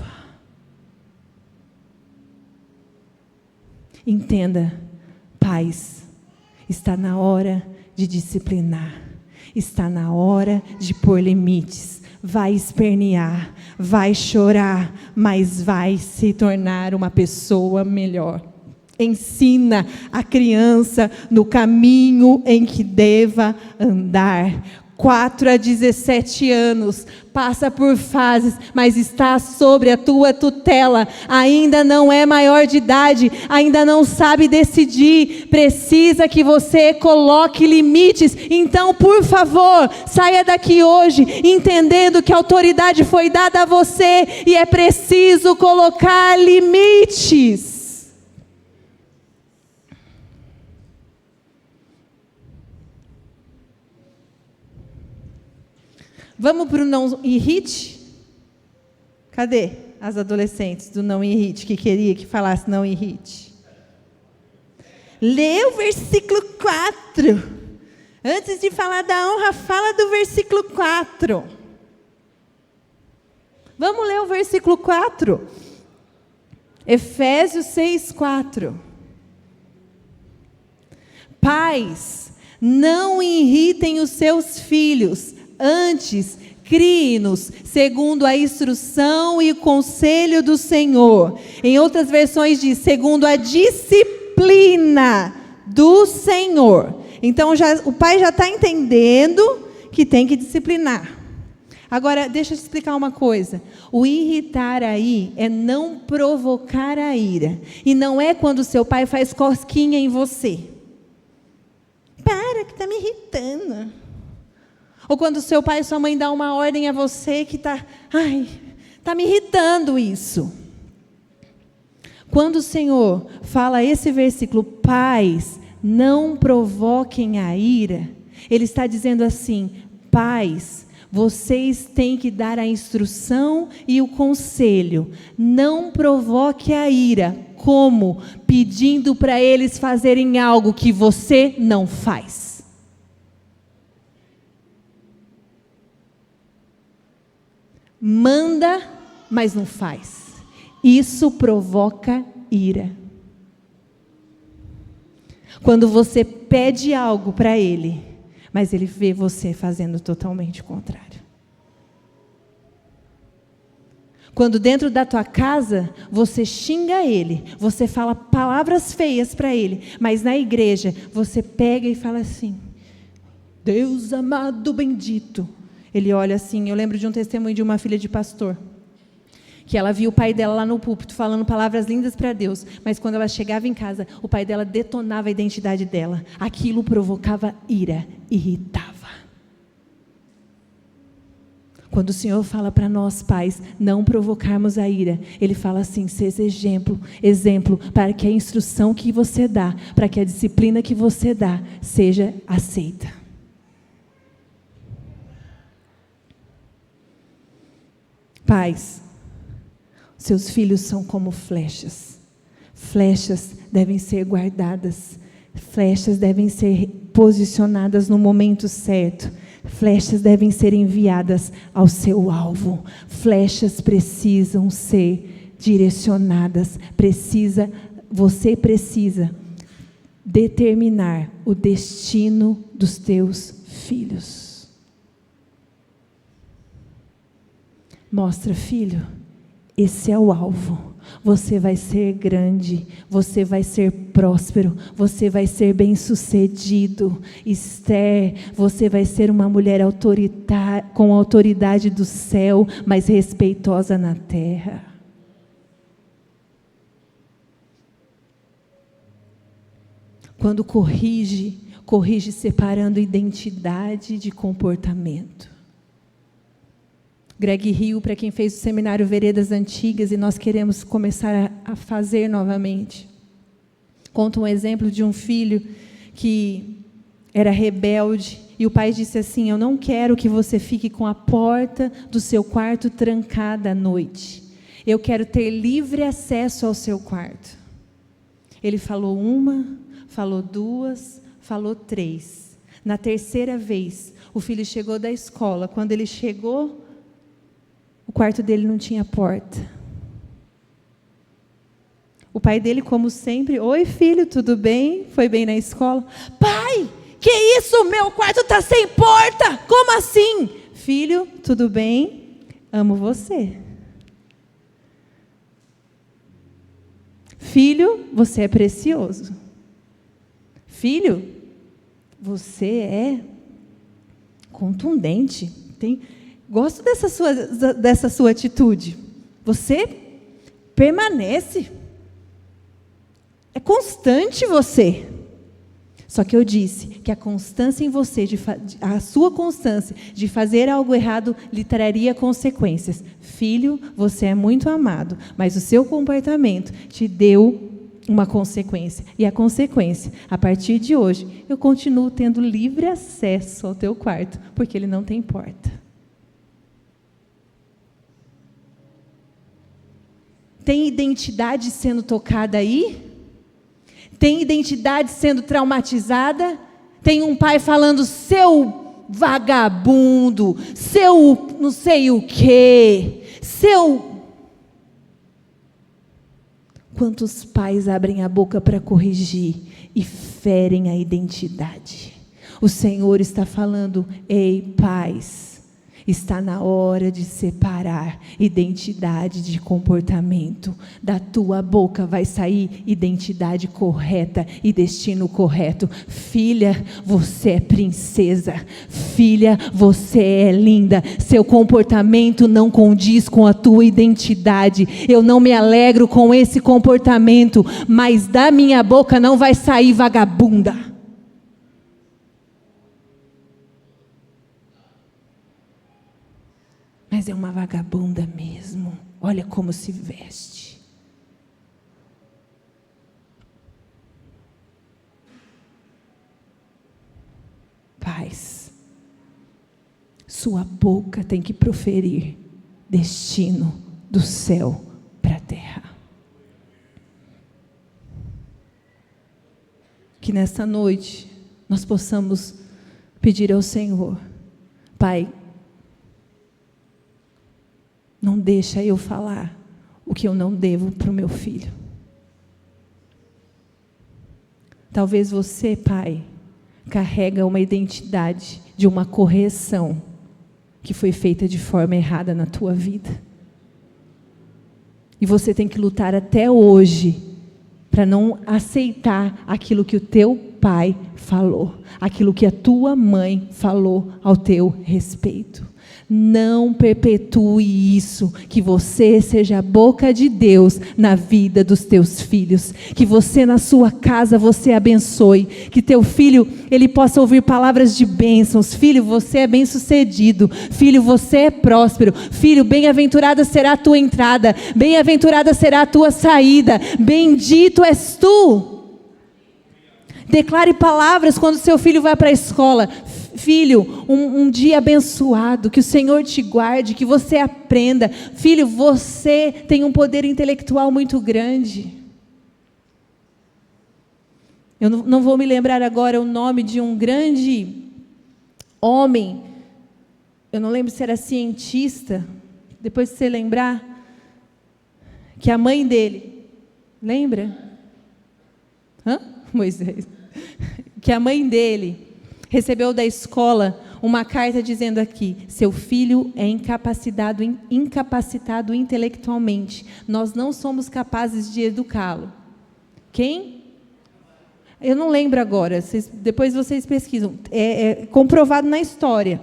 Entenda, pais, está na hora de disciplinar. Está na hora de pôr limites. Vai espernear, vai chorar, mas vai se tornar uma pessoa melhor. Ensina a criança no caminho em que deva andar. 4 a 17 anos, passa por fases, mas está sobre a tua tutela, ainda não é maior de idade, ainda não sabe decidir, precisa que você coloque limites. Então, por favor, saia daqui hoje, entendendo que a autoridade foi dada a você, e é preciso colocar limites. Vamos para o não irrite? Cadê as adolescentes do não irrite, que queria que falasse não irrite? Lê o versículo 4. Antes de falar da honra, fala do versículo 4. Vamos ler o versículo 4. Efésios 6, 4. Pais, não irritem os seus filhos, antes, crie-nos segundo a instrução e o conselho do Senhor. Em outras versões diz, segundo a disciplina do Senhor. Então, o pai já está entendendo que tem que disciplinar. Agora, deixa eu te explicar uma coisa. O irritar aí é não provocar a ira. E não é quando seu pai faz cosquinha em você. Para, que está me irritando. Ou quando seu pai e sua mãe dão uma ordem a você que está me irritando isso. Quando o Senhor fala esse versículo, pais, não provoquem a ira, Ele está dizendo assim, pais, vocês têm que dar a instrução e o conselho. Não provoque a ira. Como? Pedindo para eles fazerem algo que você não faz. Manda, mas não faz. Isso provoca ira. Quando você pede algo para Ele, mas Ele vê você fazendo totalmente o contrário. Quando dentro da tua casa, você xinga Ele, você fala palavras feias para Ele, mas na igreja, você pega e fala assim, Deus amado bendito. Ele olha assim, eu lembro de um testemunho de uma filha de pastor, que ela viu o pai dela lá no púlpito falando palavras lindas para Deus, mas quando ela chegava em casa, o pai dela detonava a identidade dela. Aquilo provocava ira, irritava. Quando o Senhor fala para nós pais não provocarmos a ira, Ele fala assim, seja exemplo para que a instrução que você dá, para que a disciplina que você dá seja aceita. Pais, seus filhos são como flechas. Flechas devem ser guardadas. Flechas devem ser posicionadas no momento certo. Flechas devem ser enviadas ao seu alvo. Flechas precisam ser direcionadas. Você precisa determinar o destino dos teus filhos. Mostra, filho, esse é o alvo. Você vai ser grande, você vai ser próspero, você vai ser bem-sucedido. Esther, você vai ser uma mulher com autoridade do céu, mas respeitosa na terra. Quando corrige separando identidade de comportamento. Greg Hill, para quem fez o seminário Veredas Antigas, e nós queremos começar a fazer novamente, conta um exemplo de um filho que era rebelde, e o pai disse assim, eu não quero que você fique com a porta do seu quarto trancada à noite, eu quero ter livre acesso ao seu quarto. Ele falou uma, falou duas, falou três. Na terceira vez, o filho chegou da escola, quando ele chegou, o quarto dele não tinha porta. O pai dele, como sempre, oi filho, tudo bem? Foi bem na escola? Pai, que isso? Meu quarto está sem porta! Como assim? Filho, tudo bem? Amo você. Filho, você é precioso. Filho, você é contundente. Gosto dessa sua atitude. Você permanece. É constante você. Só que eu disse que a constância em você, a sua constância de fazer algo errado, lhe traria consequências. Filho, você é muito amado, mas o seu comportamento te deu uma consequência. E a consequência, a partir de hoje, eu continuo tendo livre acesso ao teu quarto, porque ele não tem porta. Tem identidade sendo tocada aí? Tem identidade sendo traumatizada? Tem um pai falando, seu vagabundo, seu não sei o quê, seu... Quantos pais abrem a boca para corrigir e ferem a identidade? O Senhor está falando, ei pais, está na hora de separar identidade de comportamento. Da tua boca vai sair identidade correta e destino correto. Filha, você é princesa. Filha, você é linda. Seu comportamento não condiz com a tua identidade. Eu não me alegro com esse comportamento, mas da minha boca não vai sair vagabunda. Mas é uma vagabunda mesmo. Olha como se veste. Pais, sua boca tem que proferir destino do céu para a terra. Que nesta noite nós possamos pedir ao Senhor, Pai, não deixa eu falar o que eu não devo para o meu filho. Talvez você, pai, carrega uma identidade de uma correção que foi feita de forma errada na tua vida. E você tem que lutar até hoje para não aceitar aquilo que o teu pai falou, aquilo que a tua mãe falou ao teu respeito. Não perpetue isso, que você seja a boca de Deus na vida dos teus filhos, que você na sua casa você abençoe, que teu filho ele possa ouvir palavras de bênçãos. Filho, você é bem-sucedido, filho, você é próspero, filho, bem-aventurada será a tua entrada, bem-aventurada será a tua saída, bendito és tu. Declare palavras quando seu filho vai para a escola. Filho, um dia abençoado, que o Senhor te guarde, que você aprenda. Filho, você tem um poder intelectual muito grande. Eu não vou me lembrar agora o nome de um grande homem, eu não lembro se era cientista, depois se você lembrar, que a mãe dele, lembra? Moisés. Que a mãe dele recebeu da escola uma carta dizendo aqui: seu filho é incapacitado intelectualmente, nós não somos capazes de educá-lo. Quem? Eu não lembro agora, depois vocês pesquisam, é comprovado na história.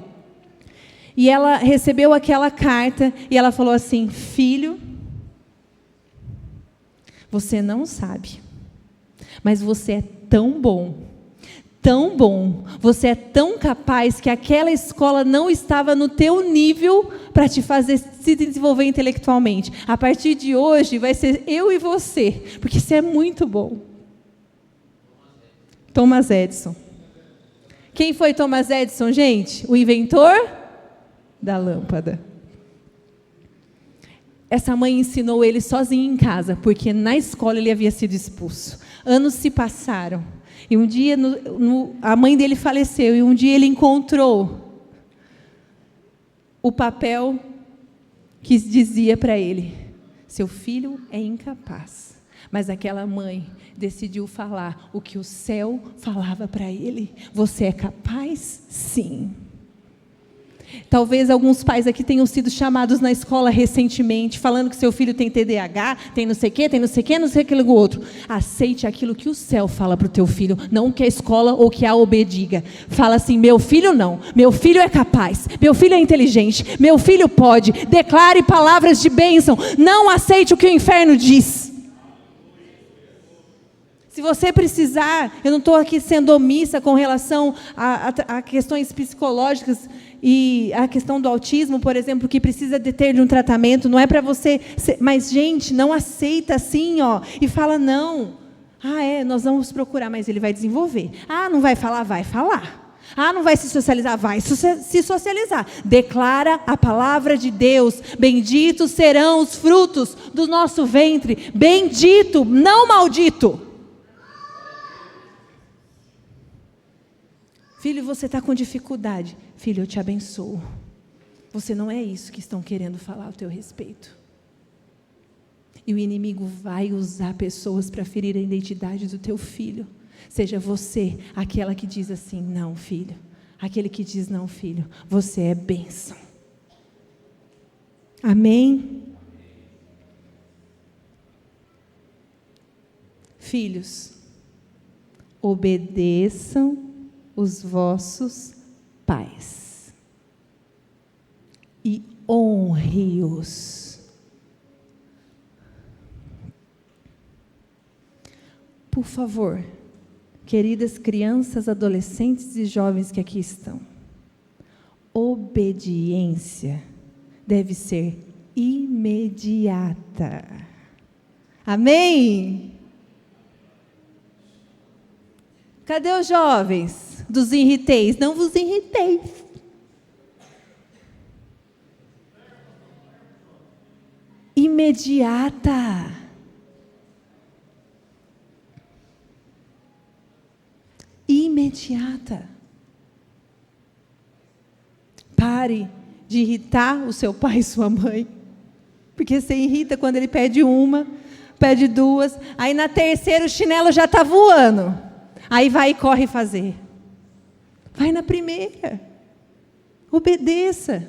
E ela recebeu aquela carta e ela falou assim: filho, você não sabe, mas você é tão bom, você é tão capaz que aquela escola não estava no teu nível para te fazer se desenvolver intelectualmente. A partir de hoje vai ser eu e você, porque você é muito bom. Thomas Edison. Quem foi Thomas Edison, gente? O inventor da lâmpada. Essa mãe ensinou ele sozinho em casa, porque na escola ele havia sido expulso. Anos se passaram. E um dia a mãe dele faleceu, e um dia ele encontrou o papel que dizia para ele: seu filho é incapaz. Mas aquela mãe decidiu falar o que o céu falava para ele: você é capaz? Sim. Talvez alguns pais aqui tenham sido chamados na escola recentemente, falando que seu filho tem TDAH, tem não sei o quê, não sei aquilo outro. Aceite aquilo que o céu fala para o teu filho, não o que a escola ou que a OB diga. Fala assim: meu filho não, meu filho é capaz, meu filho é inteligente, meu filho pode. Declare palavras de bênção, não aceite o que o inferno diz. Se você precisar, eu não estou aqui sendo omissa com relação a questões psicológicas e a questão do autismo, por exemplo, que precisa ter de um tratamento, não é para você, mas gente, não aceita assim, e fala não. Nós vamos procurar, mas ele vai desenvolver. Não vai falar? Vai falar. Não vai se socializar? Vai se socializar. Declara a palavra de Deus: benditos serão os frutos do nosso ventre, bendito, não maldito. Filho, você está com dificuldade. Filho, eu te abençoo. Você não é isso que estão querendo falar ao teu respeito. E o inimigo vai usar pessoas para ferir a identidade do teu filho. Seja você aquela que diz assim: não, filho. Aquele que diz: não, filho, você é bênção. Amém? Filhos, obedeçam os vossos pais e honre-os. Por favor, queridas crianças, adolescentes e jovens que aqui estão, obediência deve ser imediata. Amém? Cadê os jovens? Dos irriteis, não vos irriteis. Imediata. Imediata. Pare de irritar o seu pai e sua mãe, Porque você irrita quando ele pede uma, pede duas, aí na terceira o chinelo já está voando. Aí vai e corre fazer. Vai na primeira. Obedeça.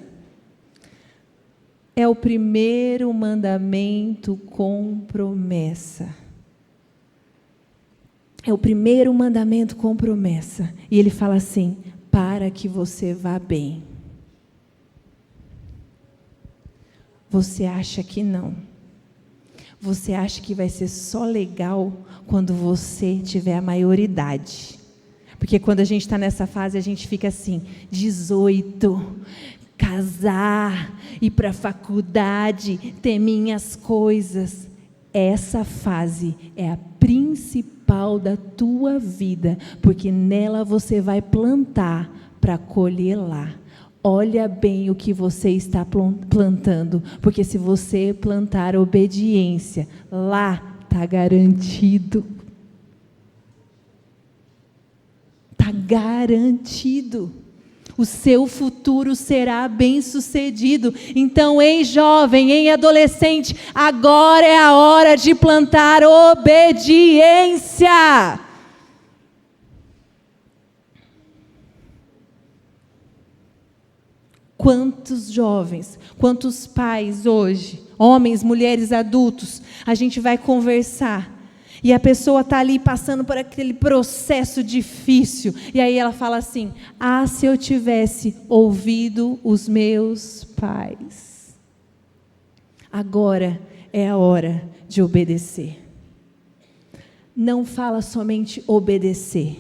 É o primeiro mandamento com promessa. É o primeiro mandamento com promessa. E ele fala assim: para que você vá bem. Você acha que não? Você acha que vai ser só legal quando você tiver a maioridade? Porque quando a gente está nessa fase, a gente fica assim, 18, casar, ir para a faculdade, ter minhas coisas. Essa fase é a principal da tua vida, porque nela você vai plantar para colher lá. Olha bem o que você está plantando, porque se você plantar obediência, lá está garantido. Está garantido. O seu futuro será bem-sucedido. Então, ei jovem, ei adolescente, agora é a hora de plantar obediência. Quantos jovens, quantos pais hoje, homens, mulheres, adultos, a gente vai conversar e a pessoa está ali passando por aquele processo difícil e aí ela fala assim: ah, se eu tivesse ouvido os meus pais. Agora é a hora de obedecer. Não fala somente obedecer,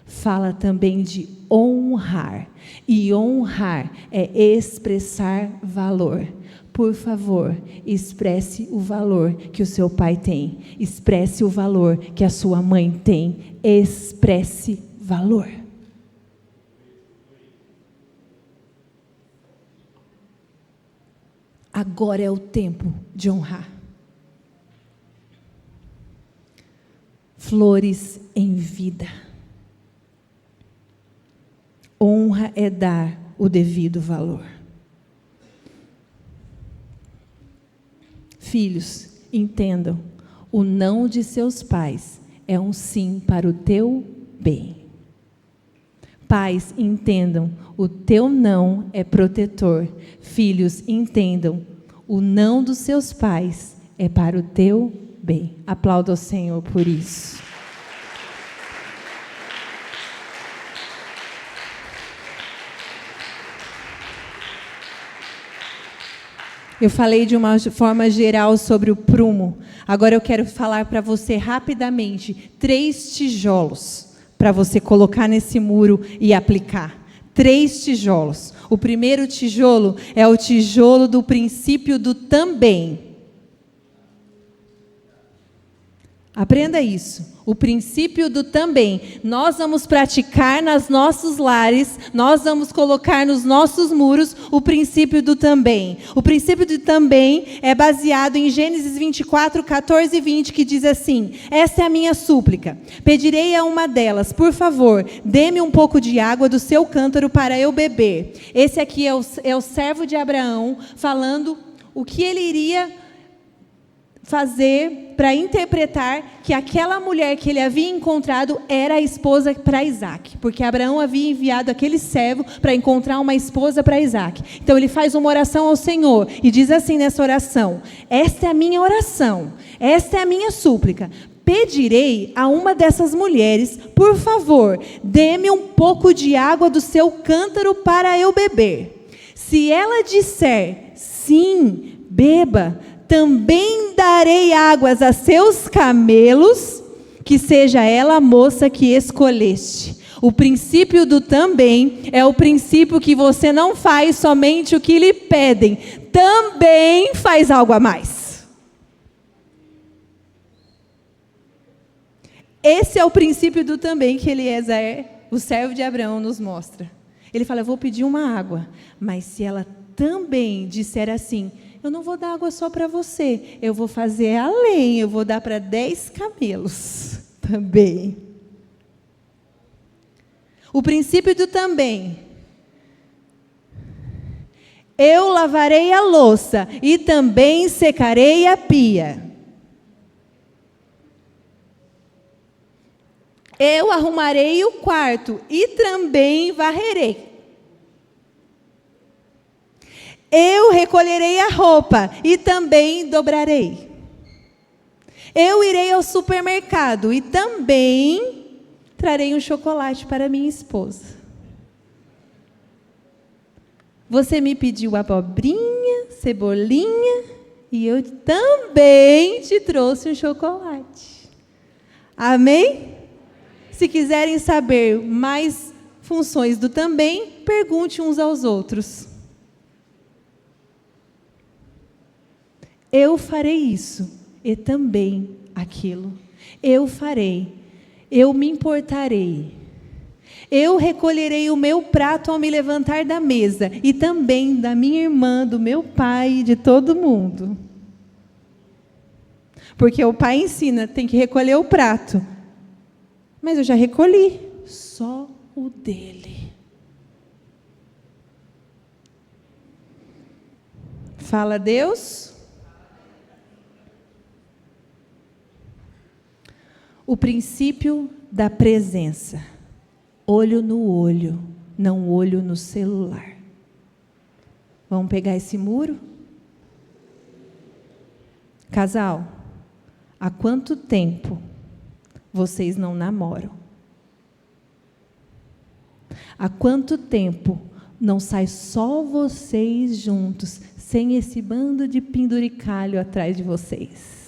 fala também de honrar. E honrar é expressar valor. Por favor, expresse o valor que o seu pai tem. Expresse o valor que a sua mãe tem. Expresse valor. Agora é o tempo de honrar. Flores em vida. Honra é dar o devido valor. Filhos, entendam, o não de seus pais é um sim para o teu bem. Pais, entendam, o teu não é protetor. Filhos, entendam, o não dos seus pais é para o teu bem. Aplauda ao Senhor por isso. Eu falei de uma forma geral sobre o prumo. Agora eu quero falar para você rapidamente 3 tijolos para você colocar nesse muro e aplicar. 3 tijolos. O primeiro tijolo é o tijolo do princípio do também. Aprenda isso. O princípio do também. Nós vamos praticar nos nossos lares, nós vamos colocar nos nossos muros o princípio do também. O princípio do também é baseado em Gênesis 24, 14 e 20, que diz assim: essa é a minha súplica. Pedirei a uma delas, por favor, dê-me um pouco de água do seu cântaro para eu beber. Esse aqui é o servo de Abraão falando o que ele iria fazer para interpretar que aquela mulher que ele havia encontrado era a esposa para Isaac, porque Abraão havia enviado aquele servo para encontrar uma esposa para Isaac. Então ele faz uma oração ao Senhor e diz assim nessa oração: esta é a minha oração, esta é a minha súplica. Pedirei a uma dessas mulheres, por favor, dê-me um pouco de água do seu cântaro para eu beber. Se ela disser sim, beba, também darei águas a seus camelos, que seja ela a moça que escolheste. O princípio do também é o princípio que você não faz somente o que lhe pedem, também faz algo a mais. Esse é o princípio do também que Eliezer, o servo de Abraão, nos mostra. Ele fala: eu vou pedir uma água, mas se ela também disser assim: eu não vou dar água só para você, eu vou fazer além, eu vou dar para 10 camelos também. O princípio do também Eu lavarei a louça e também secarei a pia. Eu arrumarei o quarto e também varrerei. Eu recolherei a roupa e também dobrarei. Eu irei ao supermercado e também trarei um chocolate para minha esposa. Você me pediu abobrinha, cebolinha, e eu também te trouxe um chocolate. Amém? Se quiserem saber mais funções do também, pergunte uns aos outros. Eu farei isso e também aquilo. Eu farei, eu me importarei. Eu recolherei o meu prato ao me levantar da mesa, e também da minha irmã, do meu pai e de todo mundo. Porque o pai ensina, tem que recolher o prato. Mas eu já recolhi, só o dele. Fala Deus. O princípio da presença. Olho no olho, não olho no celular. Vamos pegar esse muro? Casal, há quanto tempo vocês não namoram? Há quanto tempo não sai só vocês juntos, sem esse bando de penduricalho atrás de vocês?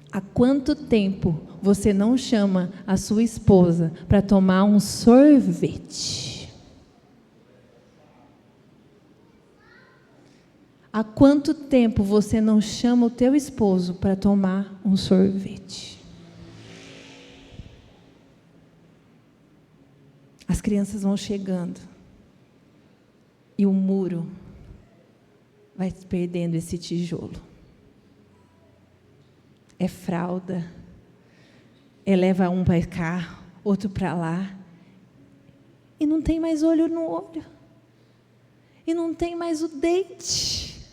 Há quanto tempo você não chama a sua esposa para tomar um sorvete? Há quanto tempo você não chama o teu esposo para tomar um sorvete? As crianças vão chegando e o muro vai perdendo esse tijolo. É fralda, leva um para cá, outro para lá, e não tem mais olho no olho, e não tem mais o date.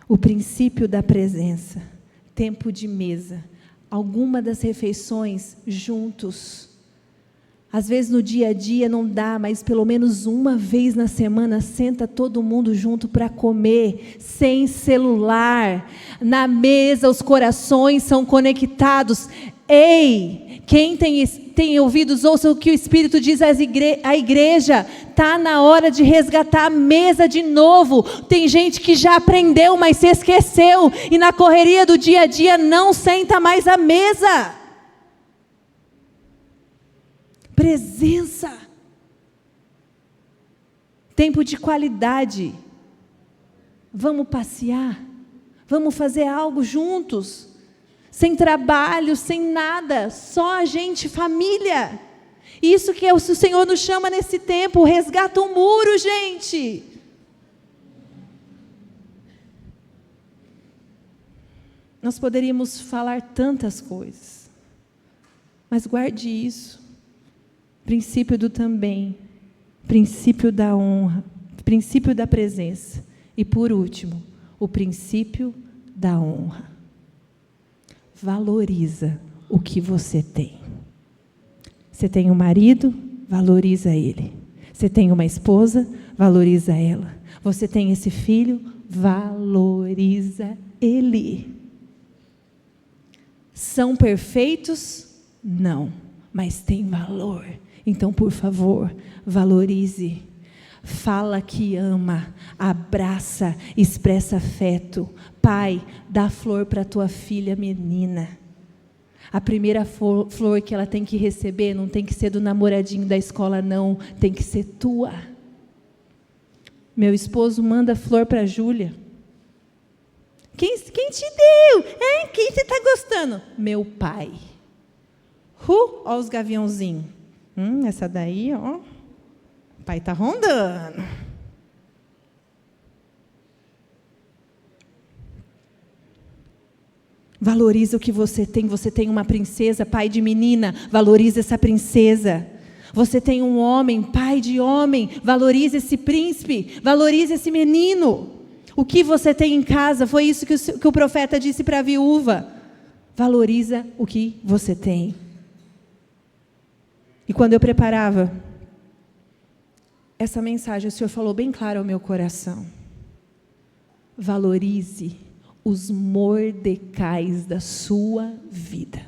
O princípio da presença, tempo de mesa, alguma das refeições juntos. Às vezes no dia a dia não dá, mas pelo menos uma vez na semana senta todo mundo junto para comer, sem celular, na mesa os corações são conectados. Ei, quem tem ouvidos, ouça o que o Espírito diz à igreja, está na hora de resgatar a mesa de novo. Tem gente que já aprendeu, mas se esqueceu, e na correria do dia a dia não senta mais à mesa. Presença, tempo de qualidade. Vamos passear, vamos fazer algo juntos, sem trabalho, sem nada, só a gente, família. Isso que o Senhor nos chama nesse tempo, resgata o muro, gente. Nós poderíamos falar tantas coisas, mas guarde isso. Princípio do também, princípio da honra, princípio da presença. E por último, o princípio da honra. Valoriza o que você tem. Você tem um marido, valoriza ele. Você tem uma esposa, valoriza ela. Você tem esse filho, valoriza ele. São perfeitos? Não, mas tem valor. Então, por favor, valorize. Fala que ama, abraça, expressa afeto. Pai, dá flor para a tua filha menina. A primeira flor que ela tem que receber não tem que ser do namoradinho da escola, não. Tem que ser tua. Meu esposo manda flor para a Júlia. Quem te deu? Quem você está gostando? Meu pai. Ó os gaviãozinhos. Essa daí, ó. O pai está rondando. Valoriza o que você tem. Você tem uma princesa, pai de menina, valoriza essa princesa. Você tem um homem, pai de homem, valoriza esse príncipe, valoriza esse menino. O que você tem em casa, foi isso que o profeta disse para a viúva. Valoriza o que você tem. E quando eu preparava essa mensagem, o Senhor falou bem claro ao meu coração. Valorize os Mordecais da sua vida.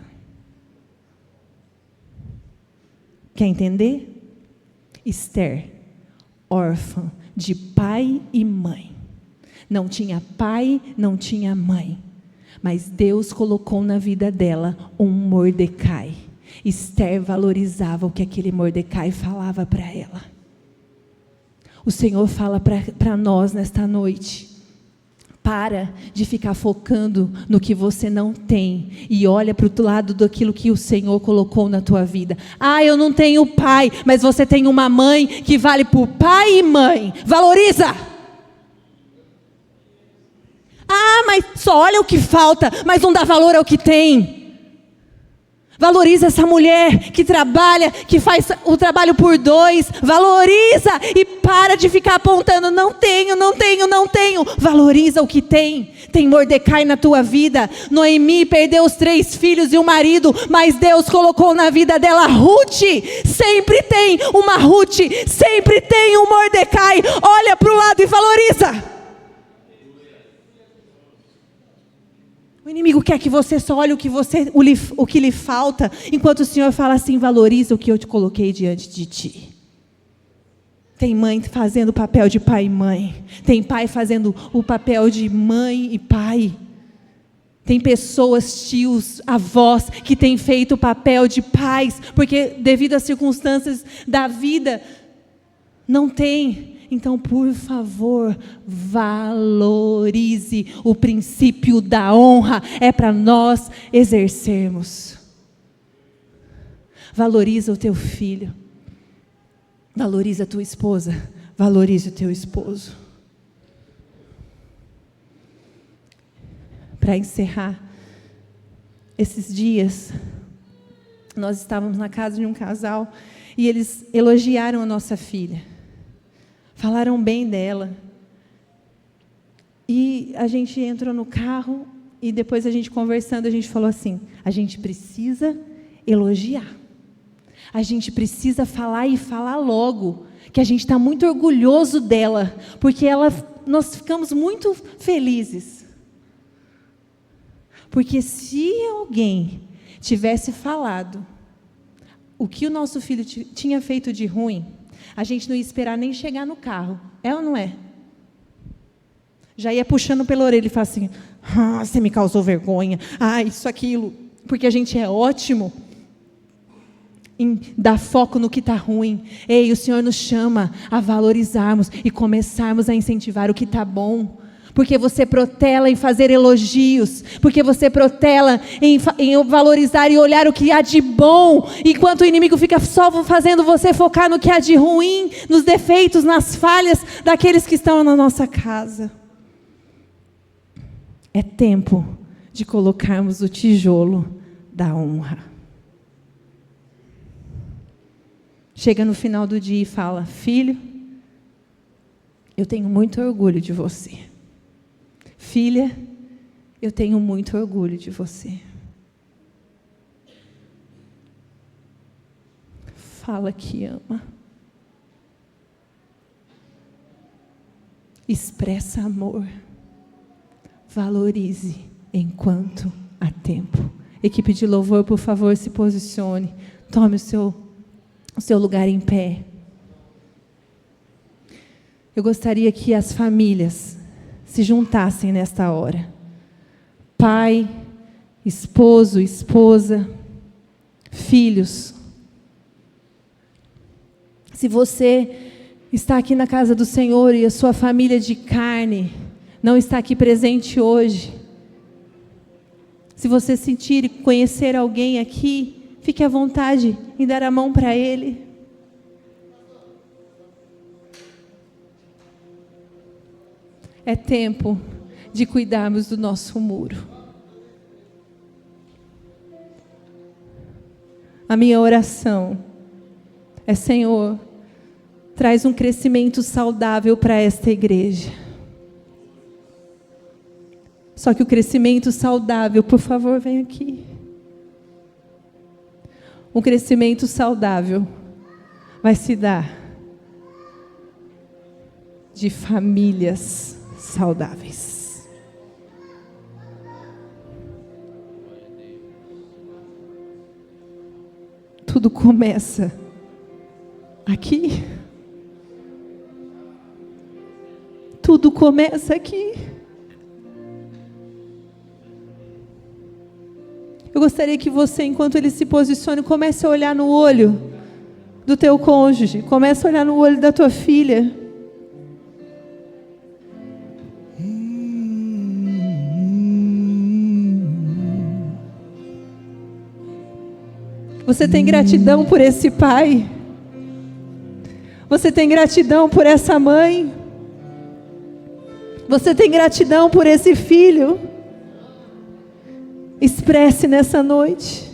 Quer entender? Esther, órfã de pai e mãe. Não tinha pai, não tinha mãe. Mas Deus colocou na vida dela um Mordecai. Esther valorizava o que aquele Mordecai falava para ela. O Senhor fala para nós nesta noite. Para de ficar focando no que você não tem e olha para o lado daquilo que o Senhor colocou na tua vida. Ah, eu não tenho pai, mas você tem uma mãe que vale por pai e mãe. Valoriza! Ah, mas só olha o que falta, mas não dá valor ao que tem. Valoriza essa mulher que trabalha, que faz o trabalho por dois. Valoriza e para de ficar apontando. Não tenho, não tenho, não tenho. Valoriza o que tem. Tem Mordecai na tua vida. Noemi perdeu os 3 filhos e o marido, mas Deus colocou na vida dela Ruth. Sempre tem uma Ruth, sempre tem um Mordecai. Olha para o lado e valoriza. O inimigo quer que você só olhe o que lhe falta, enquanto o Senhor fala assim, valoriza o que eu te coloquei diante de ti. Tem mãe fazendo o papel de pai e mãe. Tem pai fazendo o papel de mãe e pai. Tem pessoas, tios, avós, que têm feito o papel de pais, porque devido às circunstâncias da vida, não tem. Então, por favor, valorize o princípio da honra. É para nós exercermos. Valoriza o teu filho. Valoriza a tua esposa. Valorize o teu esposo. Para encerrar, esses dias, nós estávamos na casa de um casal e eles elogiaram a nossa filha. Falaram bem dela. E a gente entrou no carro e depois a gente conversando, a gente falou assim, a gente precisa elogiar. A gente precisa falar e falar logo, que a gente está muito orgulhoso dela, porque nós ficamos muito felizes. Porque se alguém tivesse falado o que o nosso filho tinha feito de ruim, a gente não ia esperar nem chegar no carro. É ou não é? Já ia puxando pela orelha e fala assim, você me causou vergonha. Isso, aquilo. Porque a gente é ótimo em dar foco no que está ruim. Ei, o Senhor nos chama a valorizarmos e começarmos a incentivar o que está bom. Porque você protela em fazer elogios, porque você protela em valorizar e olhar o que há de bom, enquanto o inimigo fica só fazendo você focar no que há de ruim, nos defeitos, nas falhas daqueles que estão na nossa casa. É tempo de colocarmos o tijolo da honra. Chega no final do dia e fala, filho, eu tenho muito orgulho de você. Filha, eu tenho muito orgulho de você. Fala que ama. Expressa amor. Valorize enquanto há tempo. Equipe de louvor, por favor, se posicione. Tome o seu lugar em pé. Eu gostaria que as famílias se juntassem nesta hora. Pai, esposo, esposa, filhos. Se você está aqui na casa do Senhor e a sua família de carne não está aqui presente hoje, se você sentir e conhecer alguém aqui, fique à vontade em dar a mão para ele. É tempo de cuidarmos do nosso muro. A minha oração é: Senhor, traz um crescimento saudável para esta igreja. Só que o crescimento saudável, por favor, vem aqui. Um crescimento saudável vai se dar de famílias saudáveis. Tudo começa aqui. Tudo começa aqui. Eu gostaria que você, enquanto ele se posicione, comece a olhar no olho do teu cônjuge. Comece a olhar no olho da tua filha. Você tem gratidão por esse pai? Você tem gratidão por essa mãe? Você tem gratidão por esse filho? Expresse nessa noite.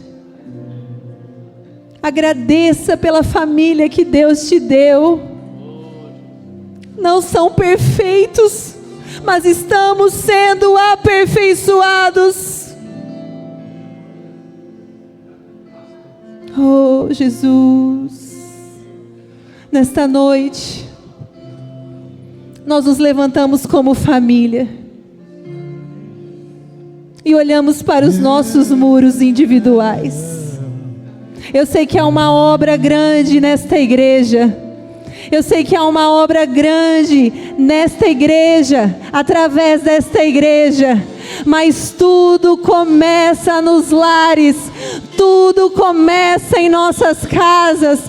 Agradeça pela família que Deus te deu. Não são perfeitos, mas estamos sendo aperfeiçoados. Oh, Jesus. Nesta noite, nós nos levantamos como família e olhamos para os nossos muros individuais. Eu sei que há uma obra grande nesta igreja. Eu sei que há uma obra grande nesta igreja, através desta igreja. Mas tudo começa nos lares, tudo começa em nossas casas,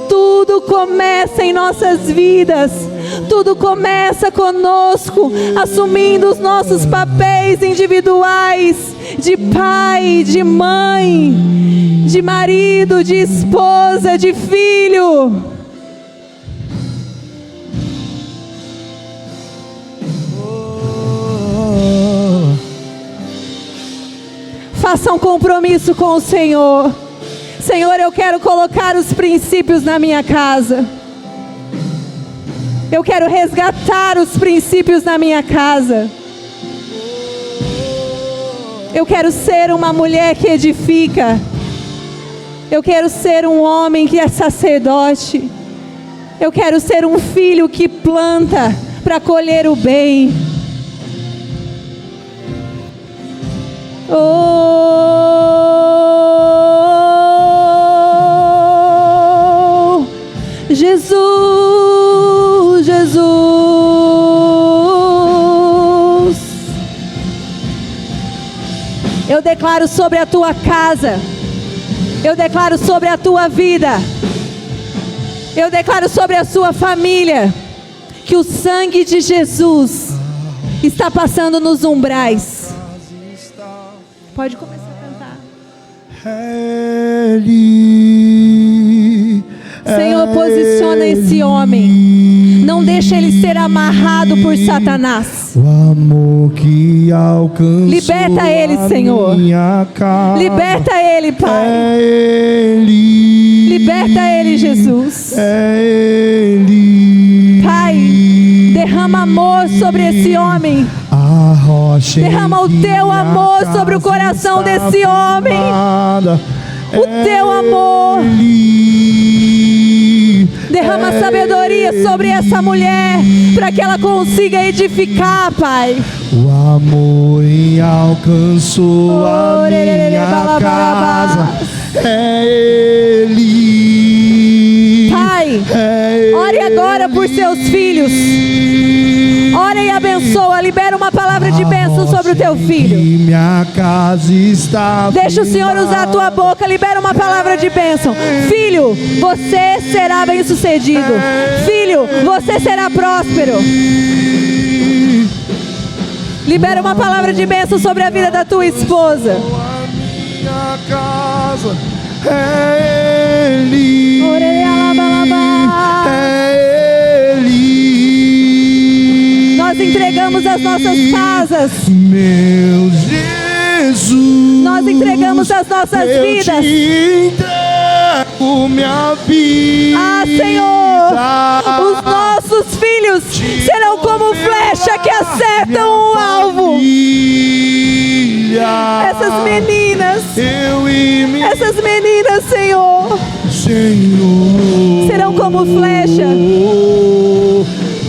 tudo começa em nossas vidas, tudo começa conosco, assumindo os nossos papéis individuais, de pai, de mãe, de marido, de esposa, de filho. Faça um compromisso com o Senhor. Senhor, eu quero colocar os princípios na minha casa. Eu quero resgatar os princípios na minha casa. Eu quero ser uma mulher que edifica. Eu quero ser um homem que é sacerdote. Eu quero ser um filho que planta para colher o bem. Oh, Jesus, Jesus. Eu declaro sobre a tua casa. Eu declaro sobre a tua vida. Eu declaro sobre a sua família que o sangue de Jesus está passando nos umbrais. Pode começar a cantar. Senhor, posiciona esse homem. Não deixa ele ser amarrado por Satanás. O amor que alcançou. Liberta ele, Senhor. Liberta ele, Pai. É ele. Liberta ele, Jesus. É ele. Pai, derrama amor sobre esse homem. Derrama o teu amor sobre o coração desse homem. O teu amor. Derrama sabedoria sobre essa mulher, para que ela consiga edificar, Pai. O amor alcançou a minha casa. É ele. Pai, ore agora por seus filhos. Ora e abençoa, libera uma palavra de bênção sobre o teu filho. Minha casa está. Deixa o Senhor usar a tua boca, libera uma palavra de bênção. Filho, você será bem sucedido. Filho, você será próspero. Libera uma palavra de bênção sobre a vida da tua esposa. Minha casa é ele. É ele. Nós entregamos as nossas casas. Meu Jesus. Nós entregamos as nossas vidas. Eu te entrego minha vida. Ah, Senhor, os nossos filhos serão como flecha que acertam um alvo. Essas meninas, Senhor, serão como flecha.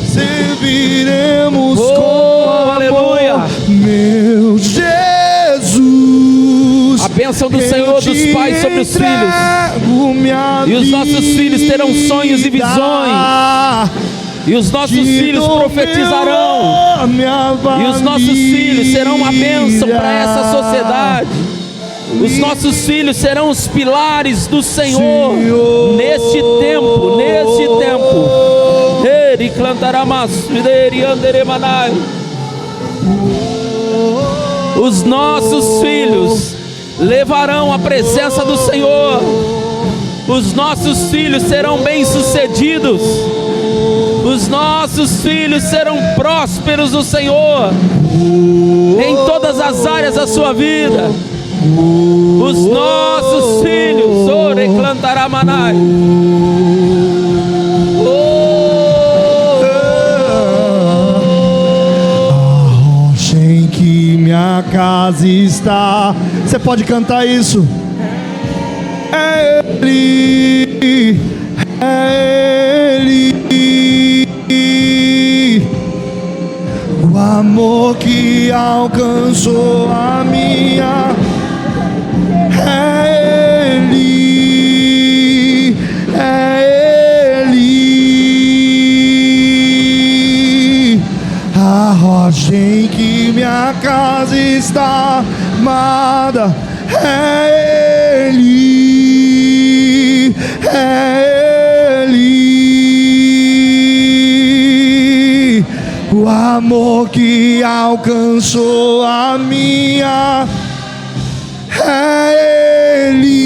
Serviremos com aleluia. amor, meu Jesus. A bênção do Senhor dos pais sobre os filhos. E os nossos filhos terão sonhos e visões. E os nossos filhos profetizarão. E os nossos filhos serão uma bênção para essa sociedade. Os nossos filhos serão os pilares do Senhor neste tempo, Ele os nossos filhos levarão a presença do Senhor. Os nossos filhos serão bem-sucedidos. Os nossos filhos serão prósperos no Senhor, em todas as áreas da sua vida. Os nossos filhos, Oreclantaramanai. A rocha em que minha casa está. Você pode cantar isso? É Ele, é Ele. O amor que alcançou a minha. É Ele, é Ele, a rocha em que minha casa está amada. É Ele, é Ele, o amor que alcançou a minha. É Ele,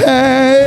é